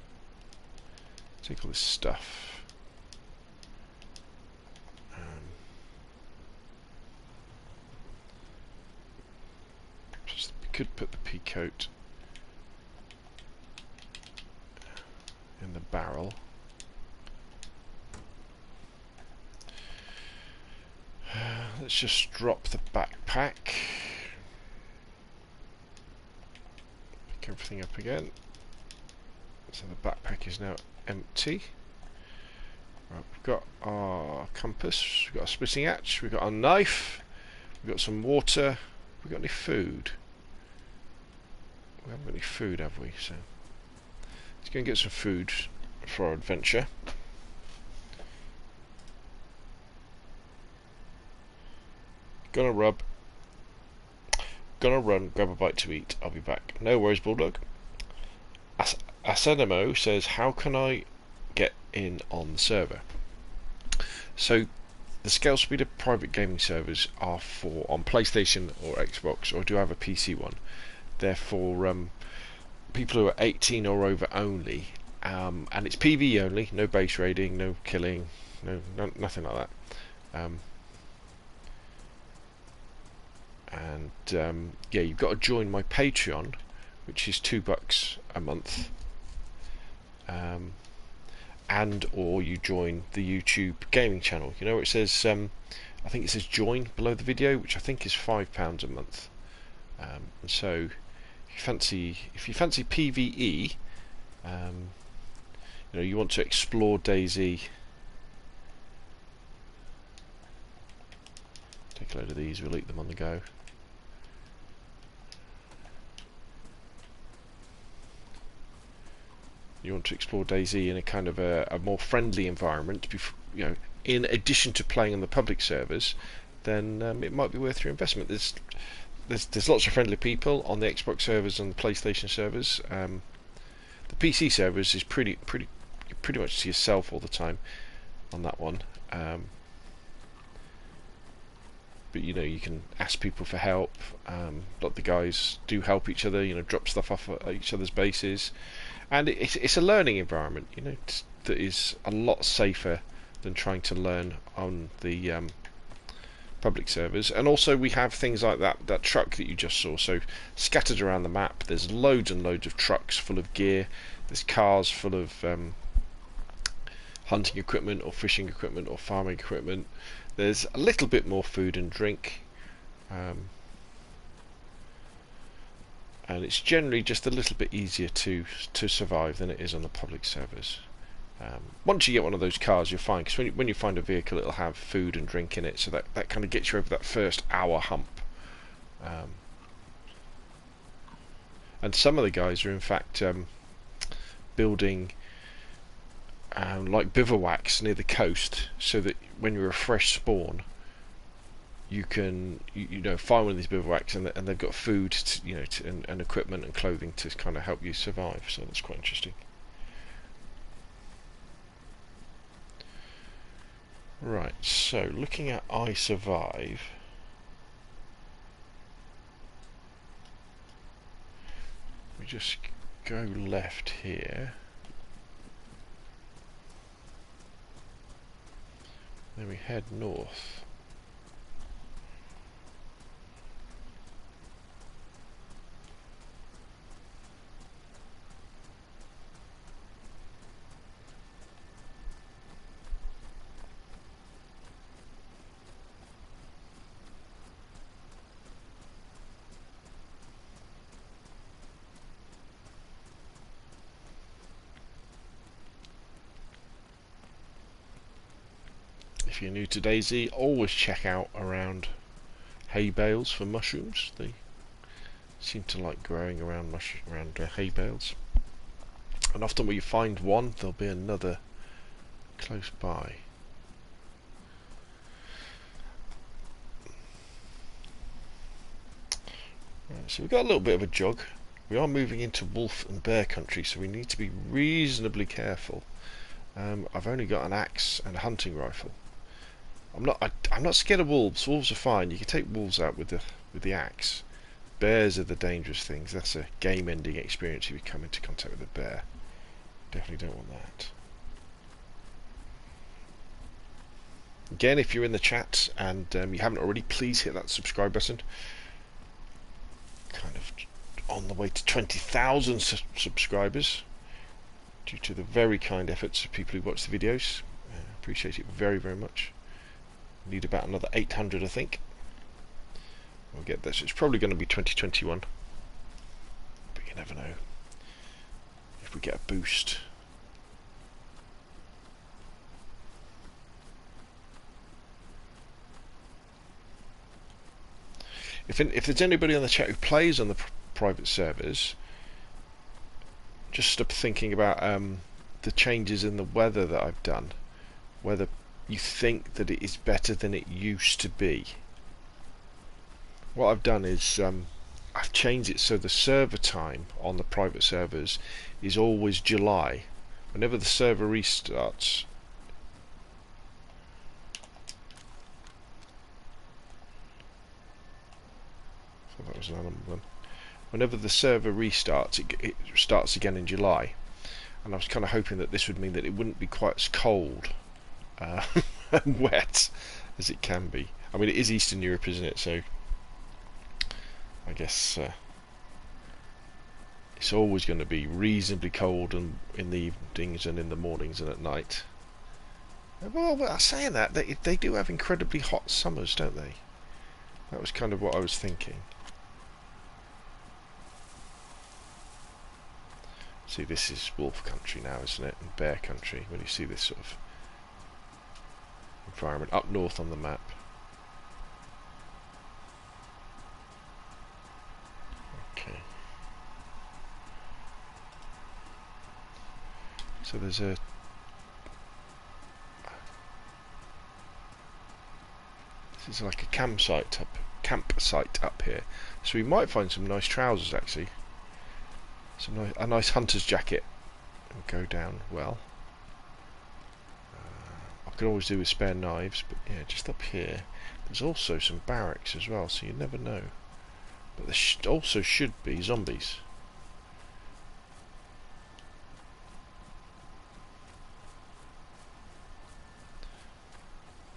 Take all this stuff. could put the pea coat in the barrel. Let's just drop the backpack. Pick everything up again. So the backpack is now empty. Right, we've got our compass, we've got a splitting hatch, we've got our knife, we've got some water. We've got any food? We haven't got any food, have we? So let's go and get some food for our adventure. Gonna run, grab a bite to eat. I'll be back. No worries, Bulldog. Asenemo says, how can I get in on the server? So the Scalespeeder private gaming servers are for on PlayStation or Xbox, or do have a PC one. They're for people who are 18 or over only, and it's PvE only, no base raiding, no killing, nothing like that. Yeah, you've got to join my Patreon, which is $2 a month, and or you join the YouTube gaming channel. You know where it says I think it says join below the video, which I think is £5 a month. And so if you fancy PvE, you know, you want to explore DayZ, take a load of these, we'll eat them on the go. You want to explore DayZ in a kind of a more friendly environment, you know, in addition to playing on the public servers, then it might be worth your investment. There's lots of friendly people on the Xbox servers and the PlayStation servers. The PC servers is pretty much to yourself all the time on that one. But you know, you can ask people for help. A lot of the guys do help each other. You know, drop stuff off at each other's bases. And it's a learning environment, you know, that is a lot safer than trying to learn on the public servers. And also we have things like that truck that you just saw. So scattered around the map, there's loads and loads of trucks full of gear. There's cars full of hunting equipment or fishing equipment or farming equipment. There's a little bit more food and drink. And it's generally just a little bit easier to survive than it is on the public servers. Once you get one of those cars, you're fine, because when you find a vehicle, it'll have food and drink in it, so that kind of gets you over that first hour hump. And some of the guys are in fact building like bivouacs near the coast, so that when you're a fresh spawn, you can you know, find one of these bivouacs, and they've got food to, you know, and equipment and clothing to kind of help you survive. So that's quite interesting. Right, so looking at I Survive, we just go left here, then we head north. If you're new to DayZ, always check out around hay bales for mushrooms. They seem to like growing around hay bales, and often when you find one, there'll be another close by. Right, so we've got a little bit of a jog. We are moving into wolf and bear country, so we need to be reasonably careful. I've only got an axe and a hunting rifle. I'm not scared of wolves. Wolves are fine. You can take wolves out with the axe. Bears are the dangerous things. That's a game-ending experience if you come into contact with a bear. Definitely don't want that. Again, if you're in the chat and you haven't already, please hit that subscribe button. kind of on the way to 20,000 subscribers due to the very kind efforts of people who watch the videos. Appreciate it very, very much. Need about another 800, I think. We'll get this. It's probably going to be 2021, but you never know. If we get a boost. If there's anybody on the chat who plays on the private servers, just stop thinking about the changes in the weather that I've done. Whether you think that it is better than it used to be. What I've done is I've changed it so the server time on the private servers is always July. Whenever the server restarts, so that was an animal then. Whenever the server restarts, it starts again in July, and I was kind of hoping that this would mean that it wouldn't be quite as cold and wet as it can be. I mean, it is Eastern Europe, isn't it? So I guess it's always going to be reasonably cold and in the evenings and in the mornings and at night. Well, saying that, they do have incredibly hot summers, don't they? That was kind of what I was thinking. See, this is wolf country now, isn't it? And bear country, when you see this sort of environment up north on the map. Okay. So there's a... This is like a campsite up here. So we might find some nice trousers, actually. A nice hunter's jacket would go down well. I could always do with spare knives, but yeah, just up here there's also some barracks as well, so you never know. But there also should be zombies.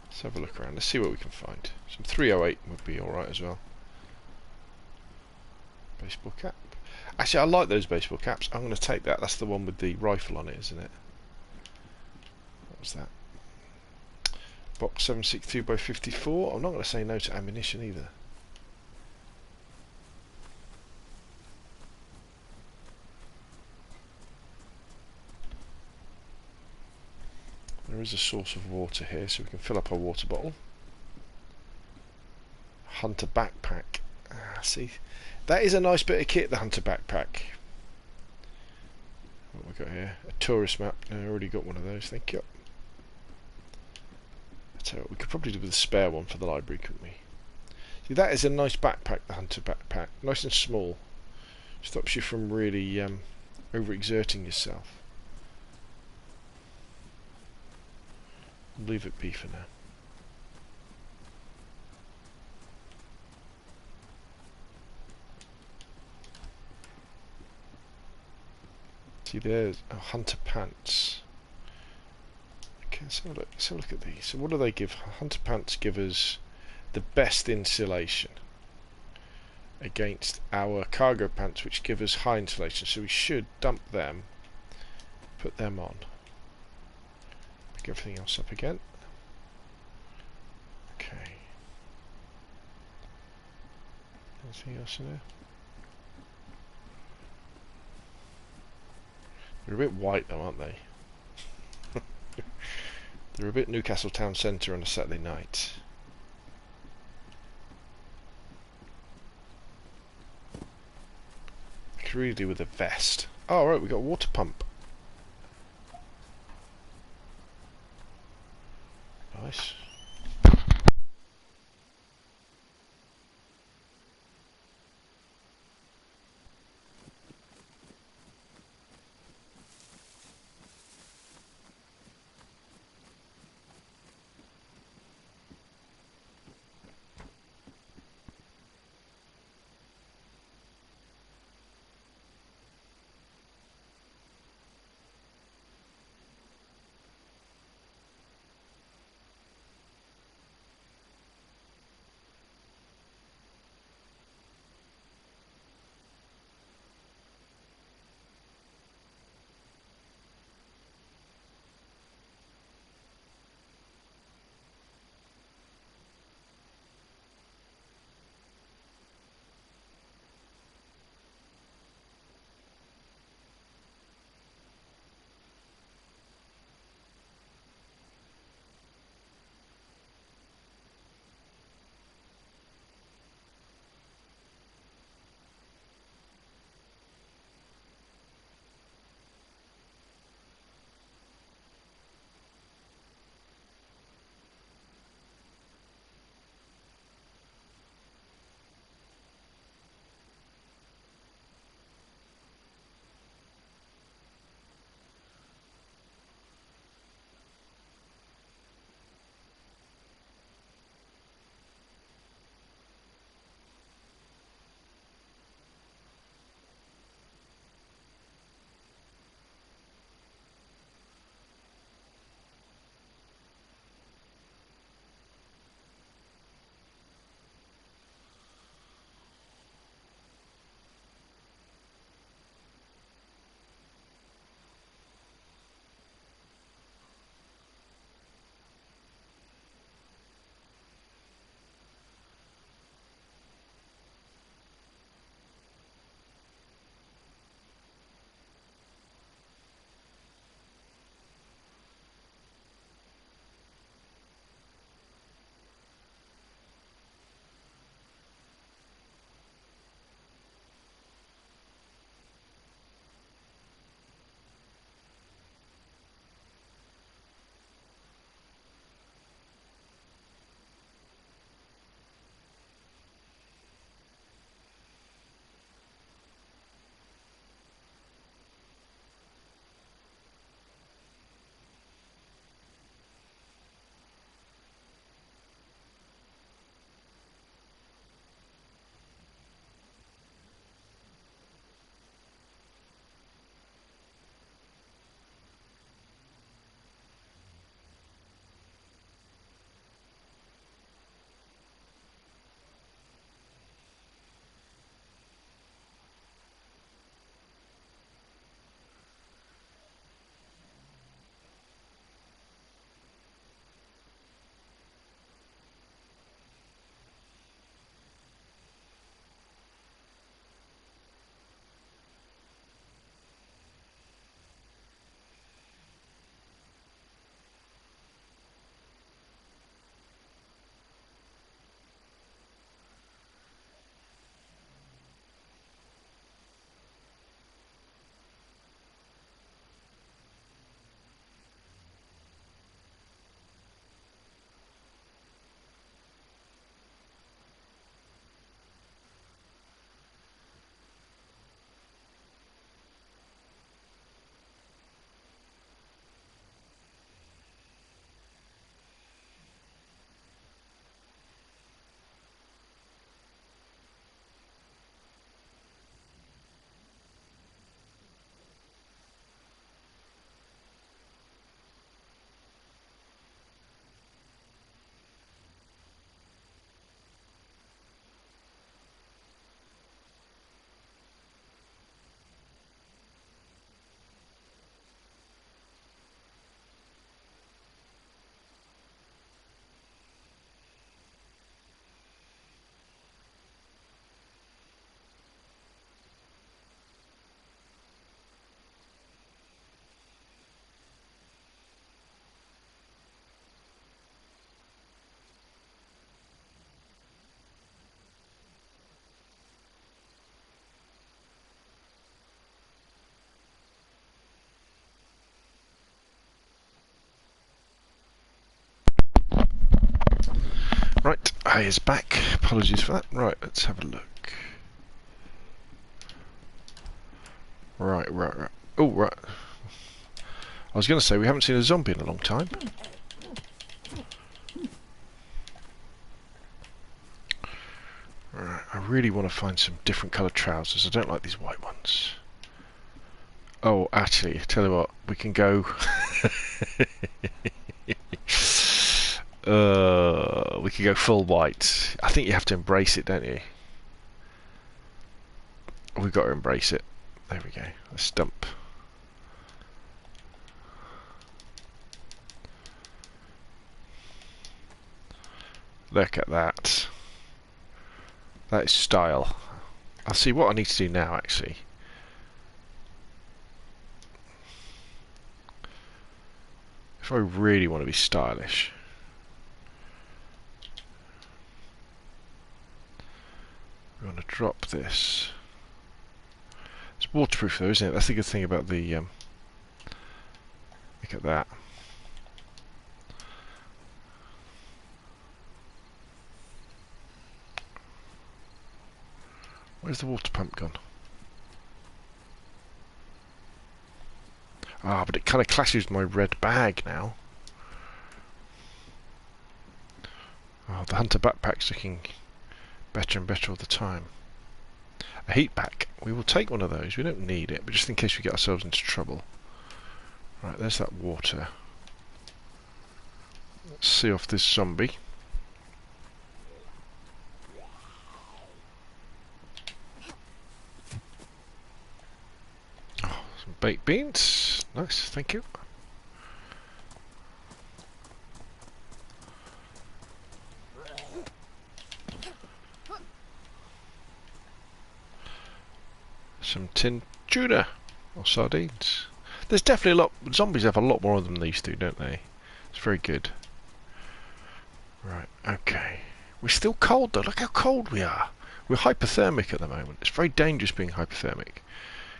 Let's have a look around. Let's see what we can find. Some 308 would be alright as well. Baseball cap. Actually, I like those baseball caps. I'm going to take that. That's the one with the rifle on it, isn't it? What was that? Box 762 by 54. I'm not going to say no to ammunition either. There is a source of water here, so we can fill up our water bottle. Hunter backpack. See, that is a nice bit of kit, the hunter backpack. What have we got here? A tourist map. No, I already got one of those, thank you. I tell you what, we could probably do with a spare one for the library, couldn't we? See, that is a nice backpack, the hunter backpack. Nice and small. Stops you from really overexerting yourself. Leave it be for now. See, there's hunter pants. Okay, let's have a look at these. So what do they give? Hunter pants give us the best insulation against our cargo pants, which give us high insulation. So we should dump them, put them on. Pick everything else up again. Okay. Anything else in there? They're a bit white though, aren't they? They're a bit Newcastle town centre on a Saturday night. I could really do with a vest. Oh right, we got a water pump. Nice. Hey, it's back. Apologies for that. Right, let's have a look. Right. Oh, right. I was going to say, we haven't seen a zombie in a long time. Right, I really want to find some different coloured trousers. I don't like these white ones. Oh, actually, tell you what, we can go... we can go full white. I think you have to embrace it, don't you? We've got to embrace it. There we go. Let's dump. Look at that. That is style. I'll see what I need to do now, actually. If I really want to be stylish. We want to drop this. It's waterproof though, isn't it? That's the good thing about the... look at that. Where's the water pump gone? Ah, but it kind of clashes with my red bag now. Oh, the hunter backpack's looking better and better all the time. A heat pack. We will take one of those. We don't need it, but just in case we get ourselves into trouble. Right, there's that water. Let's see off this zombie. Oh, some baked beans. Nice, thank you. Some tin tuna or sardines. There's definitely a lot. Zombies have a lot more of them than these do, don't they? It's very good. Right, okay. We're still cold though. Look how cold we are. We're hypothermic at the moment. It's very dangerous being hypothermic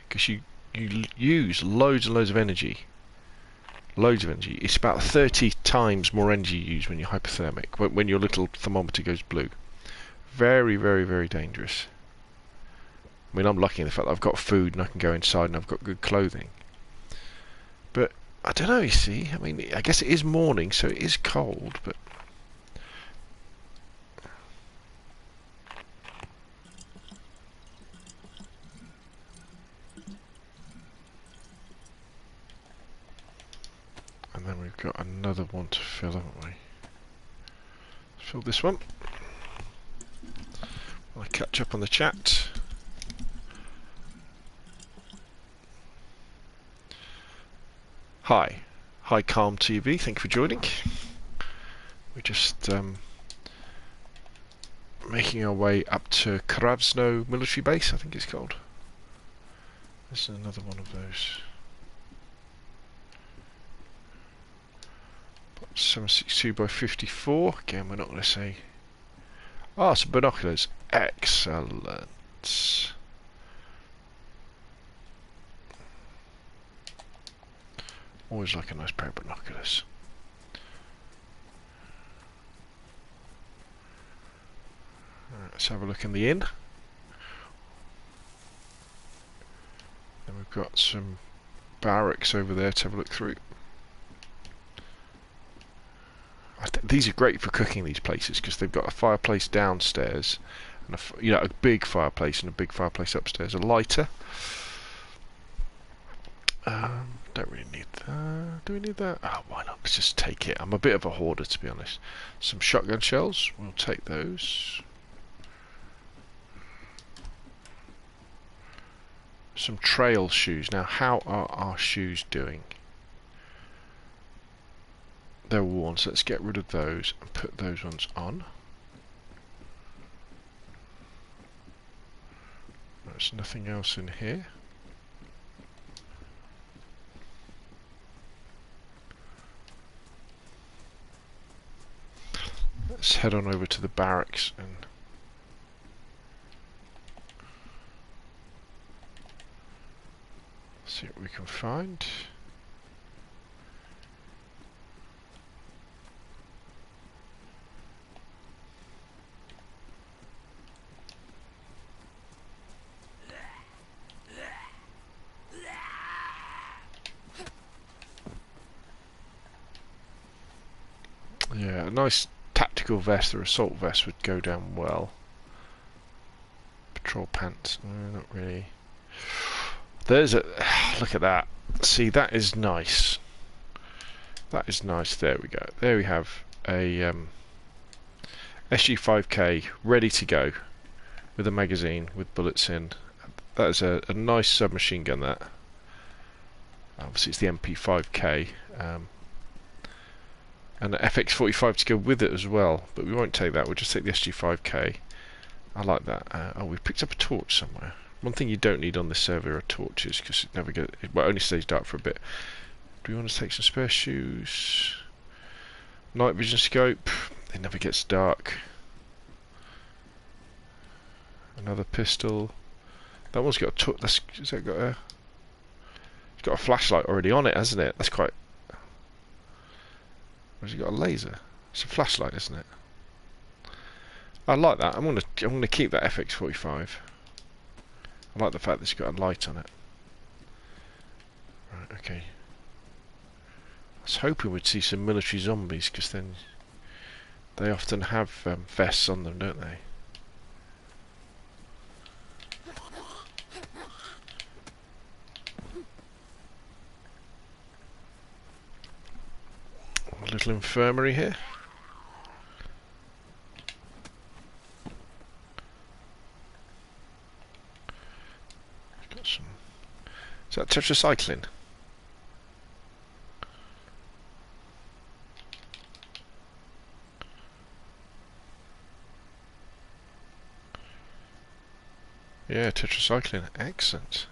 because you use loads and loads of energy. Loads of energy. It's about 30 times more energy you use when you're hypothermic. When your little thermometer goes blue. Very, very, very dangerous. I mean, I'm lucky in the fact that I've got food and I can go inside and I've got good clothing. But, I don't know, you see. I mean, I guess it is morning, so it is cold, but... And then we've got another one to fill, haven't we? Fill this one. I'll catch up on the chat. Hi Calm TV, thank you for joining. We're just making our way up to Kravsno military base, I think it's called. This is another one of those. 762 by 54. Again, we're not going to say. Ah, some binoculars. Excellent. Always like a nice pair of binoculars. Right, let's have a look in the inn. Then we've got some barracks over there to have a look through. These are great for cooking, these places, because they've got a fireplace downstairs and a big fireplace and a big fireplace upstairs. A lighter. Don't really need that. Do we need that? Oh, why not? Let's just take it. I'm a bit of a hoarder, to be honest. Some shotgun shells. We'll take those. Some trail shoes. Now, how are our shoes doing? They're worn, so let's get rid of those and put those ones on. There's nothing else in here. Let's head on over to the barracks and see what we can find. a nice tactical vest or assault vest would go down well. Patrol pants, no, not really. There's a look at that. See, that is nice. That is nice. There we go. There we have a SG5K ready to go with a magazine with bullets in. That is a nice submachine gun. That obviously it's the MP5K. And an FX45 to go with it as well, but we won't take that, we'll just take the SG5K. I like that. Oh, we picked up a torch somewhere. One thing you don't need on this server are torches, because it only stays dark for a bit. Do we want to take some spare shoes? Night vision scope, it never gets dark. Another pistol. That one's got a it's got a flashlight already on it, hasn't it? That's quite... Has it got a laser? It's a flashlight, isn't it? I like that. I'm gonna keep that FX45. I like the fact that it's got a light on it. Right, okay. I was hoping we'd see some military zombies, because then they often have vests on them, don't they? A little infirmary here. Got some. Is that tetracycline? Yeah, tetracycline. Excellent.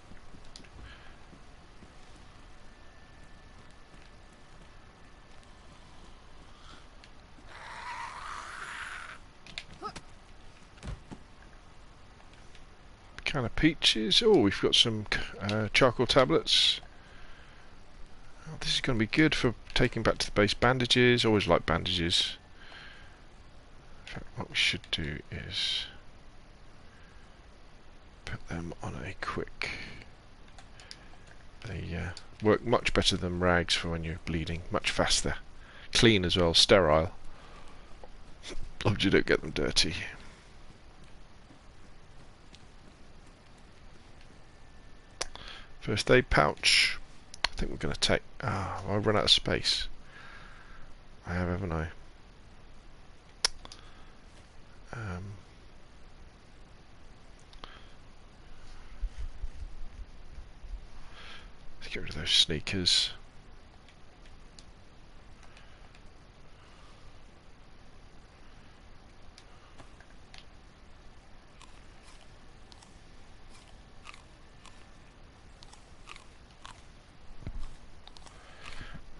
Can of peaches. Oh, we've got some charcoal tablets. Oh, this is going to be good for taking back to the base. Bandages. Always like bandages. In fact, what we should do is put them on a quick. They work much better than rags for when you're bleeding. Much faster. Clean as well. Sterile. Hope you don't get them dirty. First aid pouch. I think we're going to take... I've run out of space. I have, haven't I? Let's get rid of those sneakers.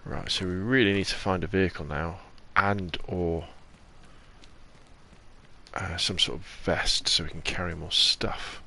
Right, so we really need to find a vehicle now, and or some sort of vest so we can carry more stuff.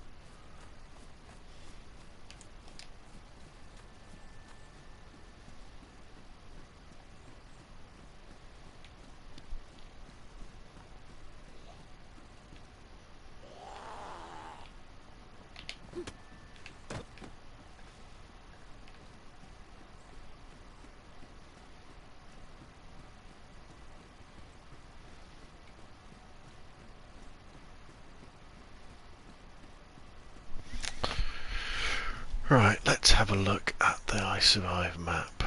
Right, let's have a look at the I Survive map.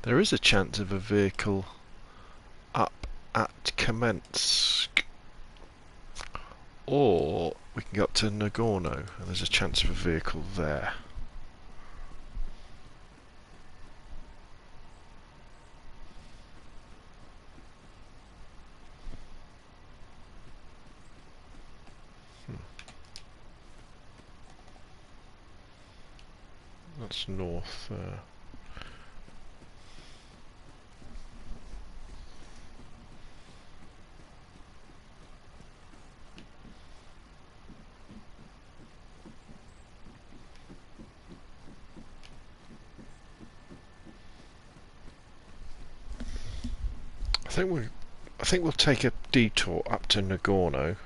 There is a chance of a vehicle up at Kamensk, or we can go up to Nagorno and there's a chance of a vehicle there. That's north. I think we'll take a detour up to Nagorno.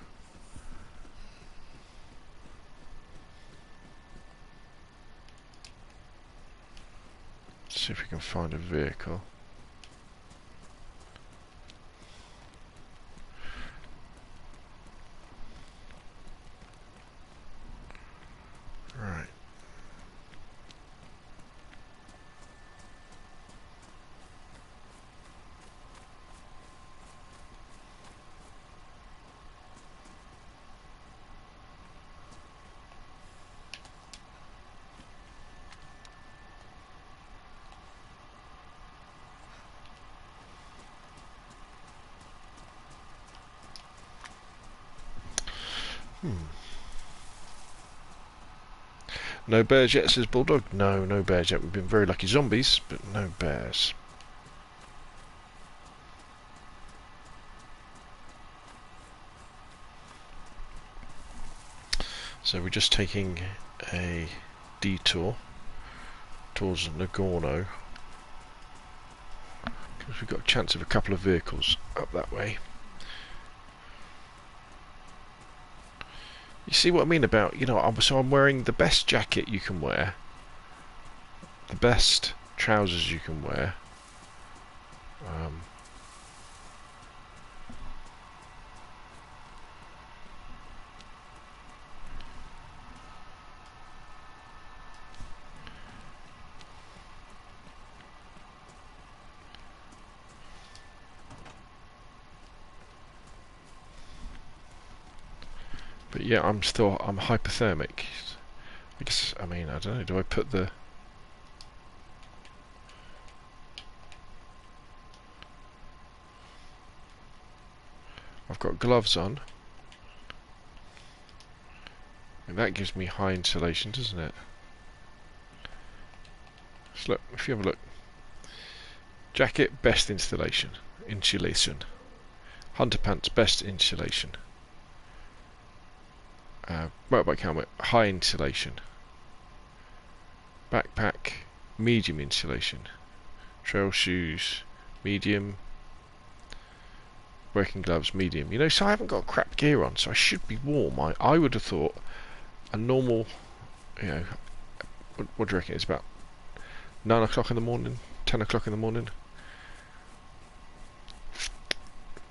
see if we can find a vehicle. Right. No bears yet, says Bulldog. No, no bears yet. We've been very lucky. Zombies, but no bears. So we're just taking a detour towards Nagorno, because we've got a chance of a couple of vehicles up that way. You see what I mean about, you know, so I'm wearing the best jacket you can wear, the best trousers you can wear, but yeah, I'm hypothermic. I guess, I mean, I don't know, do I put the... I've got gloves on. And that gives me high insulation, doesn't it? So look, if you have a look. Jacket, best insulation. Hunter pants, best insulation. Motorbike helmet, high insulation. Backpack, medium insulation. Trail shoes, medium. Working gloves, medium. You know, so I haven't got crap gear on, so I should be warm. I would have thought a normal, you know, what do you reckon? It's about 9 o'clock in the morning, 10 o'clock in the morning.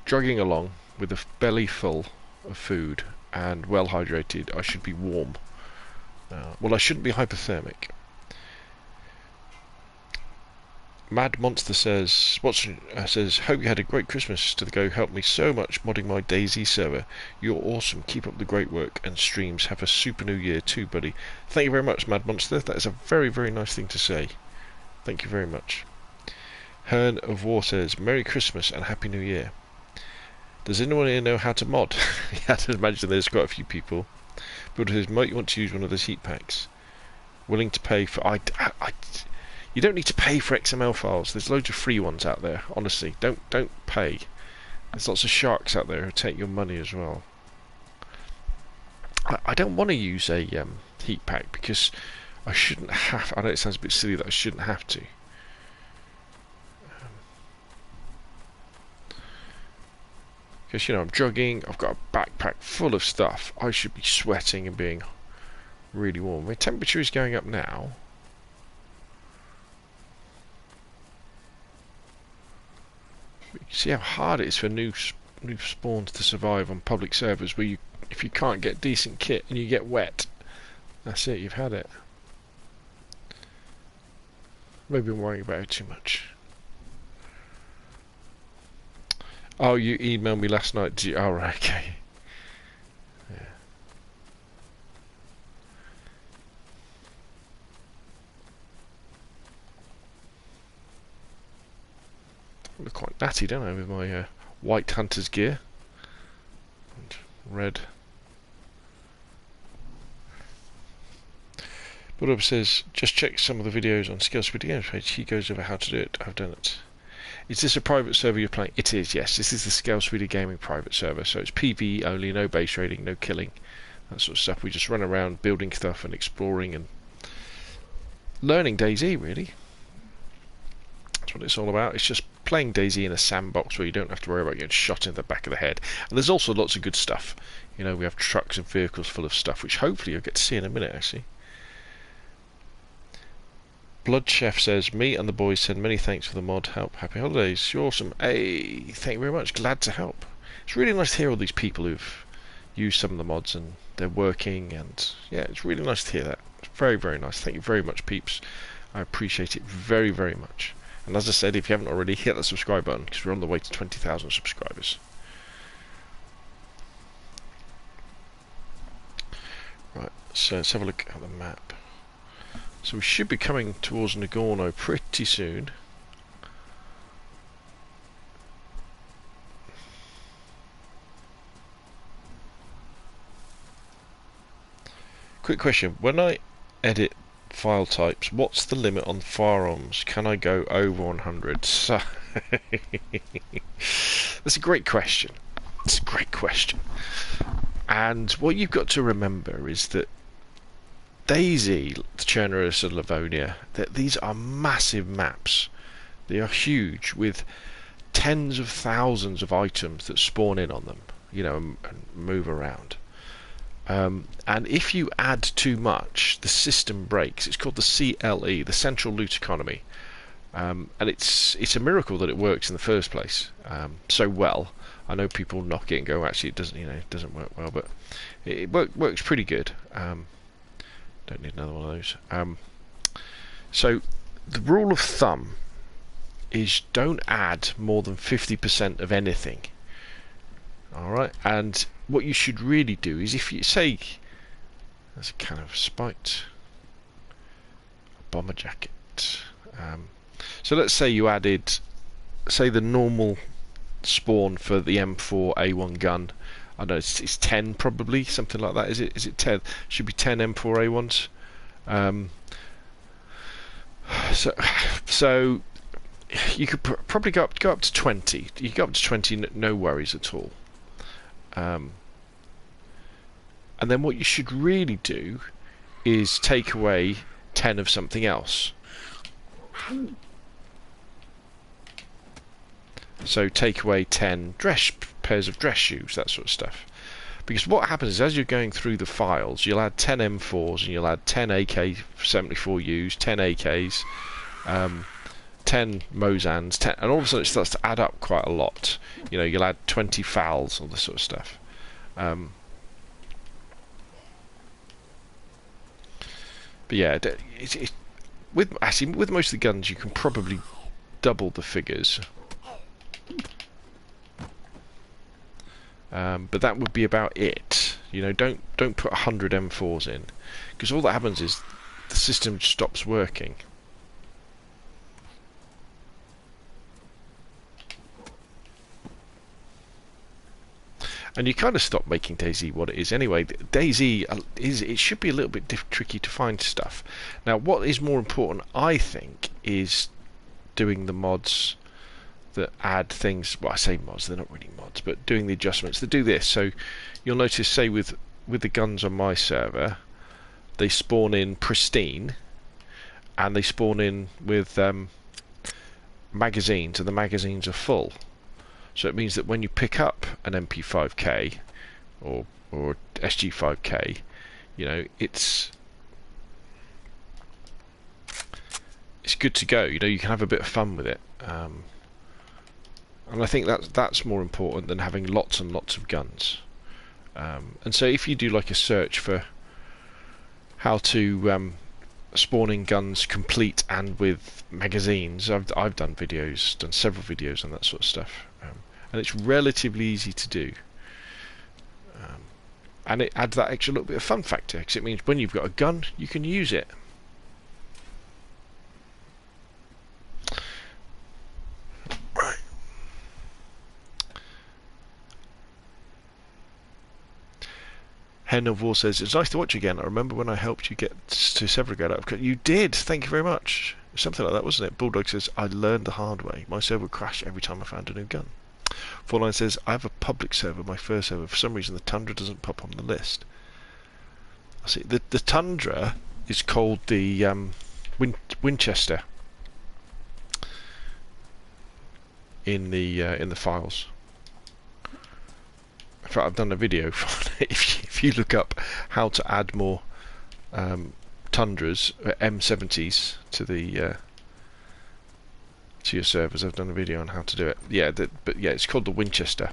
Jogging along with a belly full of food and well hydrated, I should be warm. Well, I shouldn't be hypothermic. Mad Monster says, hope you had a great Christmas to the go. Helped me so much modding my DayZ server. You're awesome. Keep up the great work and streams. Have a super new year too, buddy. Thank you very much, Mad Monster. That is a very, very nice thing to say. Thank you very much. Hearn of War says, Merry Christmas and Happy New Year. Does anyone here know how to mod? Yeah, I imagine there's quite a few people. But says, might you want to use one of those heat packs? Willing to pay for... You don't need to pay for XML files. There's loads of free ones out there. Honestly, don't pay. There's lots of sharks out there who take your money as well. I don't want to use a heat pack because I shouldn't have. I know it sounds a bit silly that I shouldn't have to. Because, you know, I'm jogging. I've got a backpack full of stuff. I should be sweating and being really warm. My temperature is going up now. You see how hard it is for new spawns to survive on public servers where if you can't get decent kit and you get wet, that's it, you've had it. Maybe I'm worrying about it too much. Oh, you emailed me last night, did you? Oh, right, okay. Yeah. I look quite natty, don't I, with my white hunter's gear and red. Budub says, just check some of the videos on Scalespeeder page. He goes over how to do it. I've done it. Is this a private server you're playing? It is, yes. This is the Scalespeeder Gaming private server. So it's PvE only, no base raiding, no killing, that sort of stuff. We just run around building stuff and exploring and learning DayZ, really. That's what it's all about. It's just playing DayZ in a sandbox where you don't have to worry about getting shot in the back of the head. And there's also lots of good stuff. You know, we have trucks and vehicles full of stuff, which hopefully you'll get to see in a minute, actually. Blood Chef says, me and the boys send many thanks for the mod help. Happy holidays. You're awesome. Hey, thank you very much. Glad to help. It's really nice to hear all these people who've used some of the mods and they're working, and yeah, it's really nice to hear that. It's very, very nice. Thank you very much, peeps. I appreciate it very, very much. And as I said, if you haven't already, hit that subscribe button, because we're on the way to 20,000 subscribers. Right, so let's have a look at the map. So we should be coming towards Nagorno pretty soon. Quick question, when I edit file types, what's the limit on firearms? Can I go over 100? So that's a great question. It's a great question. And what you've got to remember is that DayZ, the Chernobyl of Livonia, that these are massive maps. They are huge, with tens of thousands of items that spawn in on them, you know, and move around. And if you add too much, the system breaks. It's called the CLE, the Central Loot Economy, and it's a miracle that it works in the first place so well. I know people knock it and go, actually, it doesn't, it doesn't work well, but it works pretty good. Don't need another one of those. So the rule of thumb is don't add more than 50% of anything. All right, and what you should really do is, if you say, that's a kind of spiked bomber jacket. So let's say you added, say, the normal spawn for the M4A1 gun. I don't know, it's 10 probably, something like that. Is it 10? Should be 10 M4A1s. So you could probably go up to 20. You go up to 20, no worries at all. And then what you should really do is take away 10 of something else. So take away 10 pairs of dress shoes, that sort of stuff. Because what happens is, as you're going through the files, you'll add 10 M4s and you'll add 10 AK-74Us, 10 AKs, 10 Mosans, 10, and all of a sudden it starts to add up quite a lot. You know, you'll add 20 FALs, all this sort of stuff. But yeah, with most of the guns, you can probably double the figures. But that would be about it. You know, don't put 100 M4s in, because all that happens is the system just stops working. And you kind of stop making DayZ what it is anyway. DayZ it should be a little bit tricky to find stuff. Now, what is more important, I think, is doing the mods that add things. Well, I say mods, they're not really mods, but doing the adjustments that do this. So you'll notice, say, with the guns on my server, they spawn in pristine, and they spawn in with magazines, and the magazines are full. So it means that when you pick up an MP5K or SG5K, you know, it's good to go. You know, you can have a bit of fun with it. And I think that's more important than having lots and lots of guns. And so if you do like a search for how to spawn in guns complete and with magazines, I've done several videos on that sort of stuff, and it's relatively easy to do. And it adds that extra little bit of fun factor, because it means when you've got a gun, you can use it. Right. Hen of War says, it's nice to watch again. I remember when I helped you get to Severgrad. You did, thank you very much. Something like that, wasn't it? Bulldog says, I learned the hard way. My server would crash every time I found a new gun. Fourline says, I have a public server, my first server. For some reason the Tundra doesn't pop on the list. I see. The Tundra is called the Winchester in the files. In fact, I've done a video for it. If you look up how to add more Tundras, M70s to the to your servers. I've done a video on how to do it. Yeah, but yeah, it's called the Winchester.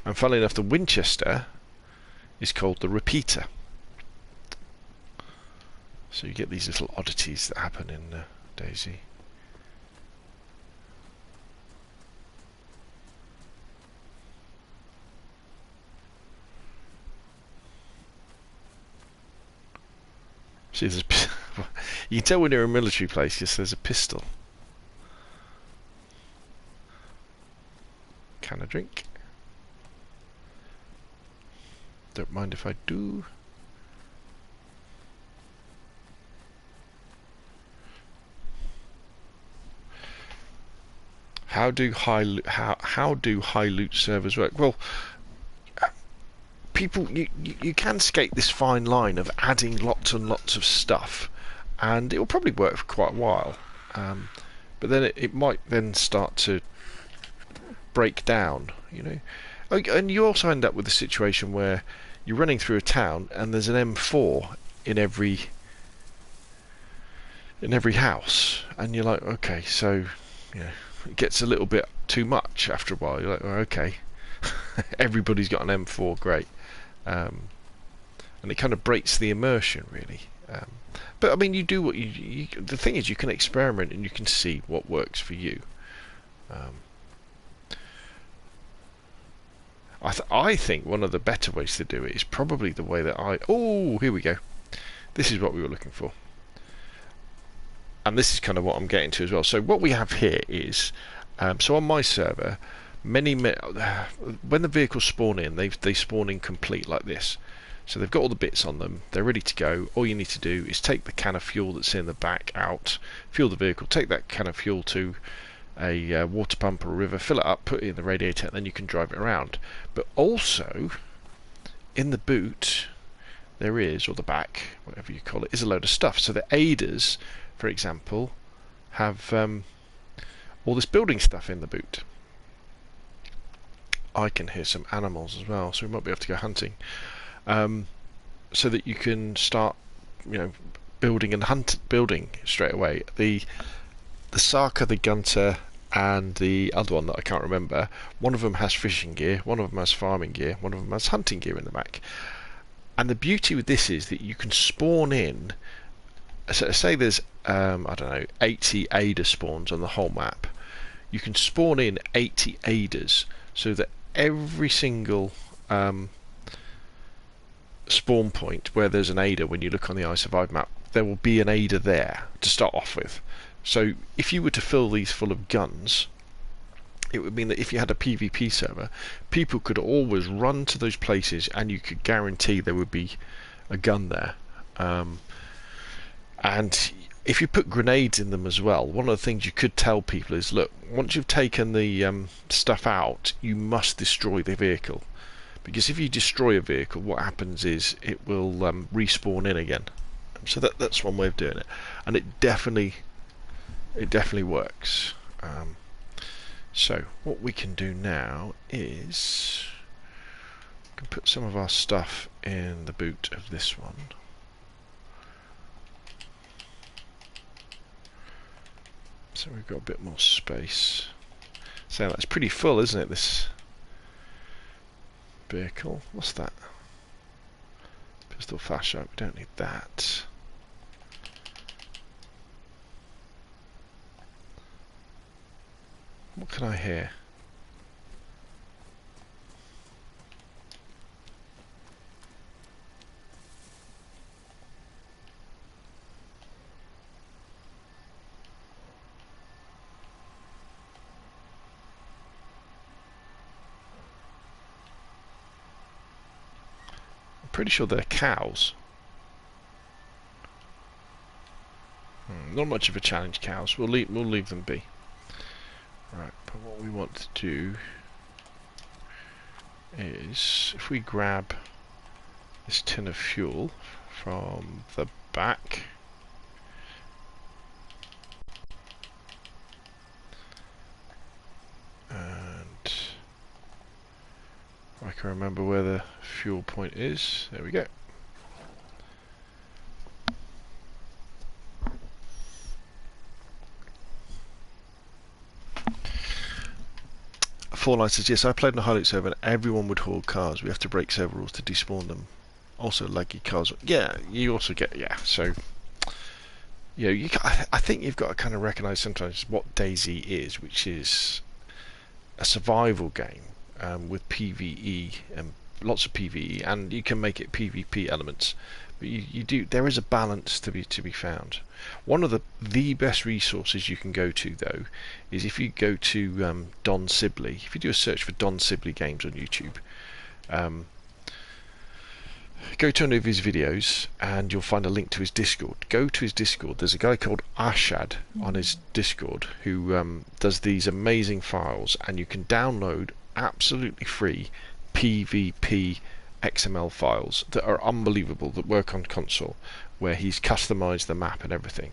And funnily enough, the Winchester is called the Repeater. So you get these little oddities that happen in DayZ. See, there's you can tell when you're in a military place because there's a pistol. Can I drink? Don't mind if I do. How do high loot servers work? Well, people, you can skate this fine line of adding lots and lots of stuff, and it will probably work for quite a while. But then it might then start to break down, you know. And you also end up with a situation where you're running through a town and there's an M4 in every house, and you're like, okay, so you know, it gets a little bit too much after a while. You're like, oh, okay, everybody's got an M4, great, and it kind of breaks the immersion, really. But I mean, you do what you. The thing is, you can experiment and you can see what works for you. I think one of the better ways to do it is probably the way that oh, here we go. This is what we were looking for. And this is kind of what I'm getting to as well. So what we have here is, so on my server, when the vehicles spawn in, they spawn in complete like this. So they've got all the bits on them, they're ready to go. All you need to do is take the can of fuel that's in the back out, fuel the vehicle, take that can of fuel to a water pump or a river, fill it up, put it in the radiator, and then you can drive it around. But also, in the boot, there is, or the back, whatever you call it, is a load of stuff. So the aiders, for example, have all this building stuff in the boot. I can hear some animals as well, so we might be able to go hunting. So that you can start, you know, building straight away. The Saka, the Gunter, and the other one that I can't remember, one of them has fishing gear, one of them has farming gear, one of them has hunting gear in the back. And the beauty with this is that you can spawn in, so say there's I don't know, 80 aider spawns on the whole map. You can spawn in 80 aiders, so that every single spawn point where there's an aider, when you look on the iSurvive map, there will be an aider there to start off with. So if you were to fill these full of guns, it would mean that if you had a PvP server, people could always run to those places and you could guarantee there would be a gun there. And if you put grenades in them as well, one of the things you could tell people is, look, once you've taken the stuff out, you must destroy the vehicle. Because if you destroy a vehicle, what happens is it will respawn in again. So that's one way of doing it. And it definitely works. So what we can do now is we can put some of our stuff in the boot of this one. So we've got a bit more space. So that's pretty full, isn't it, this vehicle? What's that? Pistol flashlight, we don't need that. What can I hear? I'm pretty sure they're cows. Not much of a challenge, cows. We'll leave them be. Right, but what we want to do is, if we grab this tin of fuel from the back, and I can remember where the fuel point is. There we go. Fourline says, yes, I played on a highlight server and everyone would hoard cars. We have to break server rules to despawn them. Also, laggy cars. Yeah, you also get, yeah, so... You know, I think you've got to kind of recognise sometimes what DayZ is, which is a survival game with PvE and lots of PvE, and you can make it PvP elements. But you do, there is a balance to be found. One of the best resources you can go to though is if you go to Don Sibley. If you do a search for Don Sibley games on YouTube, go to one of his videos and you'll find a link to his Discord. Go to his Discord. There's a guy called Ashad on his Discord who does these amazing files, and you can download absolutely free PvP XML files that are unbelievable, that work on console, where he's customized the map and everything.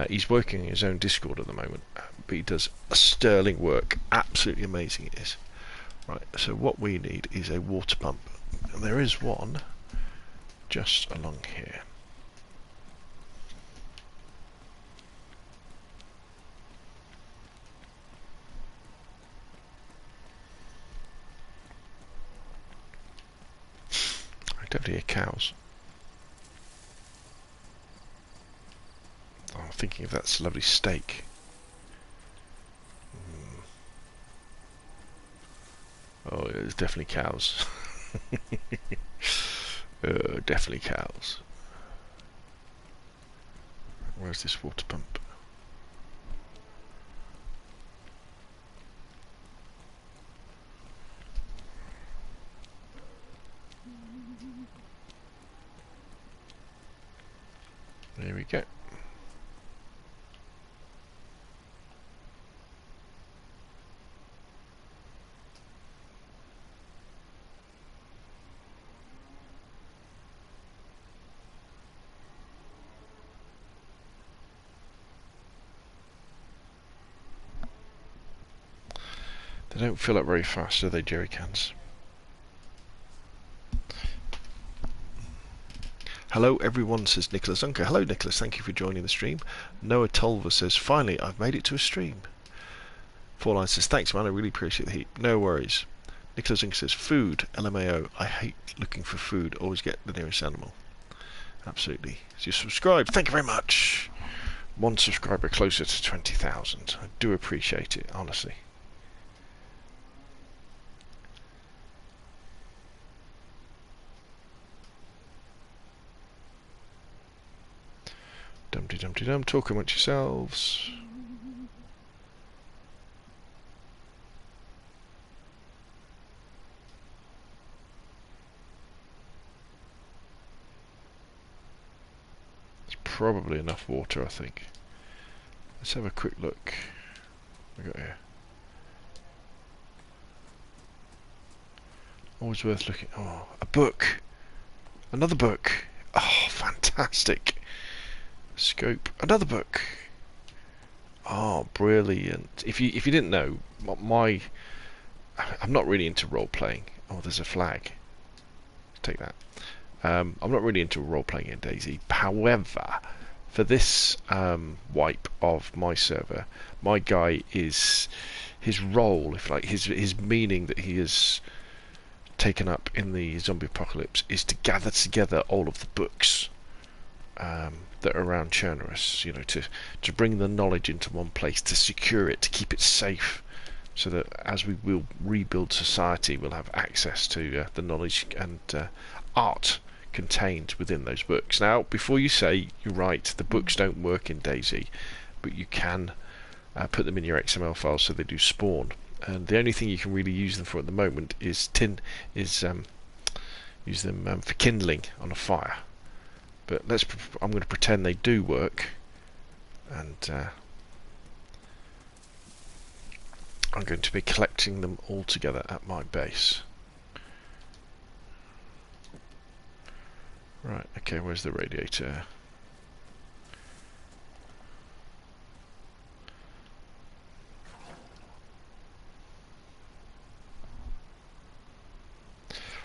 He's working in his own Discord at the moment, but he does a sterling work. Absolutely amazing it is. Right, so what we need is a water pump. And there is one just along here. I don't hear cows. Oh, I'm thinking of that lovely steak. Oh, there's definitely cows. Definitely cows. Where's this water pump? There we go. They don't fill up very fast, do they, jerry cans? Hello everyone, says Nicholas Unker. Hello Nicholas, thank you for joining the stream. Noah Tolver says, finally, I've made it to a stream. Fourline says, thanks man, I really appreciate the heat. No worries. Nicholas Unker says, food, LMAO. I hate looking for food, always get the nearest animal. Absolutely. So you subscribed, thank you very much. One subscriber closer to 20,000. I do appreciate it, honestly. Dumpty dumpty dum, talk amongst yourselves. There's probably enough water, I think. Let's have a quick look. What we got here? Always worth looking. Oh, a book. Another book. Oh, fantastic. Scope. Another book. Oh, brilliant. If you didn't know, I'm not really into role playing. Oh, there's a flag. Take that. I'm not really into role playing in DayZ. However, for this wipe of my server, my guy is his role, if like his meaning that he has taken up in the zombie apocalypse is to gather together all of the books that are around Chernerus, you know, to bring the knowledge into one place, to secure it, to keep it safe, so that as we will rebuild society, we'll have access to the knowledge and art contained within those books. Now, before you say, you're right, the books don't work in DayZ, but you can put them in your XML files so they do spawn. And the only thing you can really use them for at the moment is use them for kindling on a fire. But I'm going to pretend they do work, and I'm going to be collecting them all together at my base. Right, okay, where's the radiator?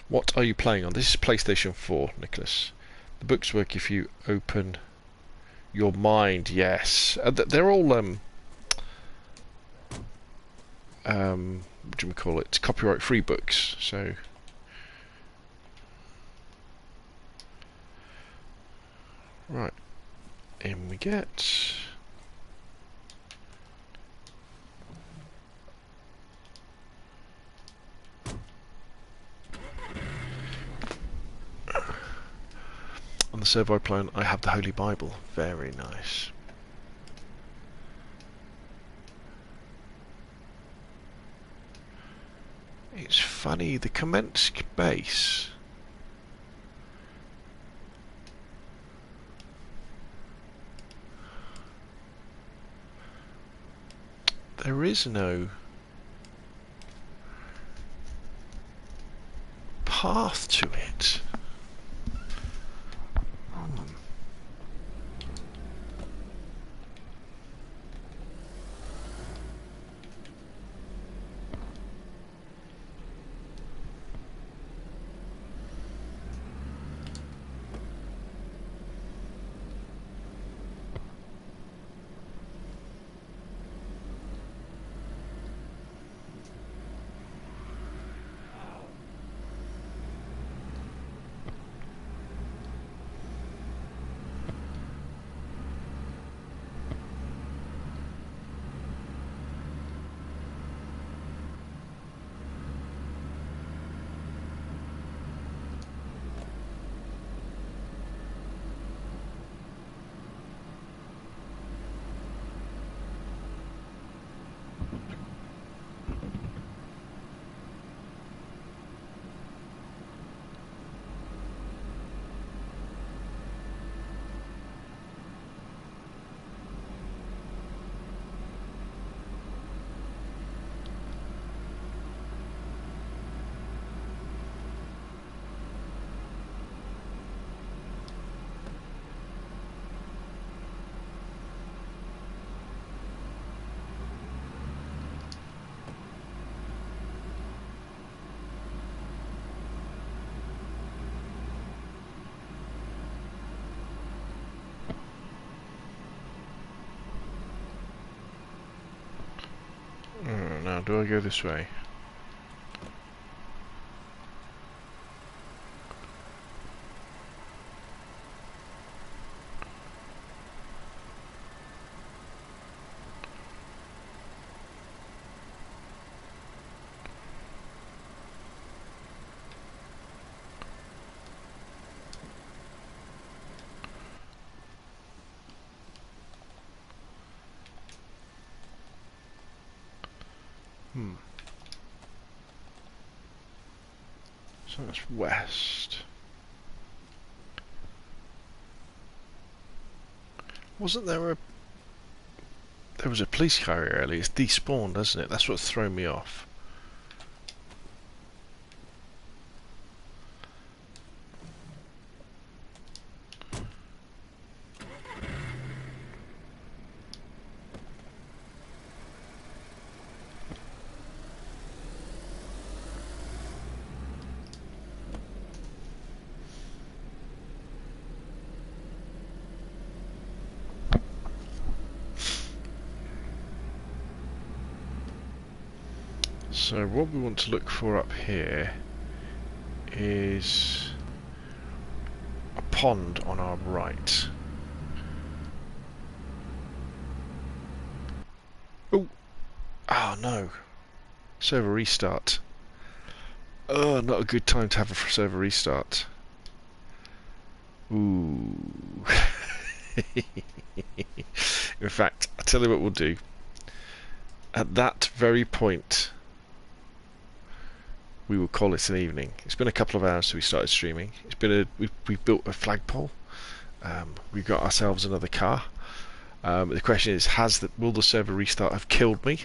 What are you playing on? This is PlayStation 4, Nicholas. The books work if you open your mind. Yes, they're all what do we call it, copyright free books. So right, in we get. On the server I play on, I have the Holy Bible. Very nice. It's funny, the Kamensk base. There is no path to it. Now, do I go this way? So that's west. Wasn't there a... There was a police car earlier. It's despawned, doesn't it? That's what's thrown me off. So what we want to look for up here is a pond on our right. Oh! Oh no! Server restart. Oh, not a good time to have a server restart. Ooh. In fact, I'll tell you what we'll do. At that very point, we will call it an evening. It's been a couple of hours since we started streaming. It's been we've built a flagpole. We've got ourselves another car. The question is, will the server restart have killed me?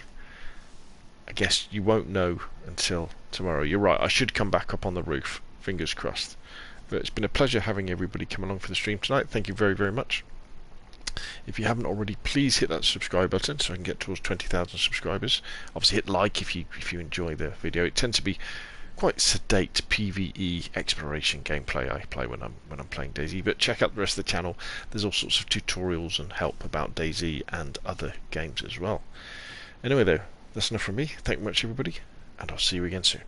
I guess you won't know until tomorrow. You're right, I should come back up on the roof. Fingers crossed. But it's been a pleasure having everybody come along for the stream tonight. Thank you very, very much. If you haven't already, please hit that subscribe button so I can get towards 20,000 subscribers. Obviously hit like if you enjoy the video. It tends to be quite sedate PvE exploration gameplay I play when I'm playing DayZ, but check out the rest of the channel. There's all sorts of tutorials and help about DayZ and other games as well. Anyway though, that's enough from me. Thank you much everybody. and I'll see you again soon.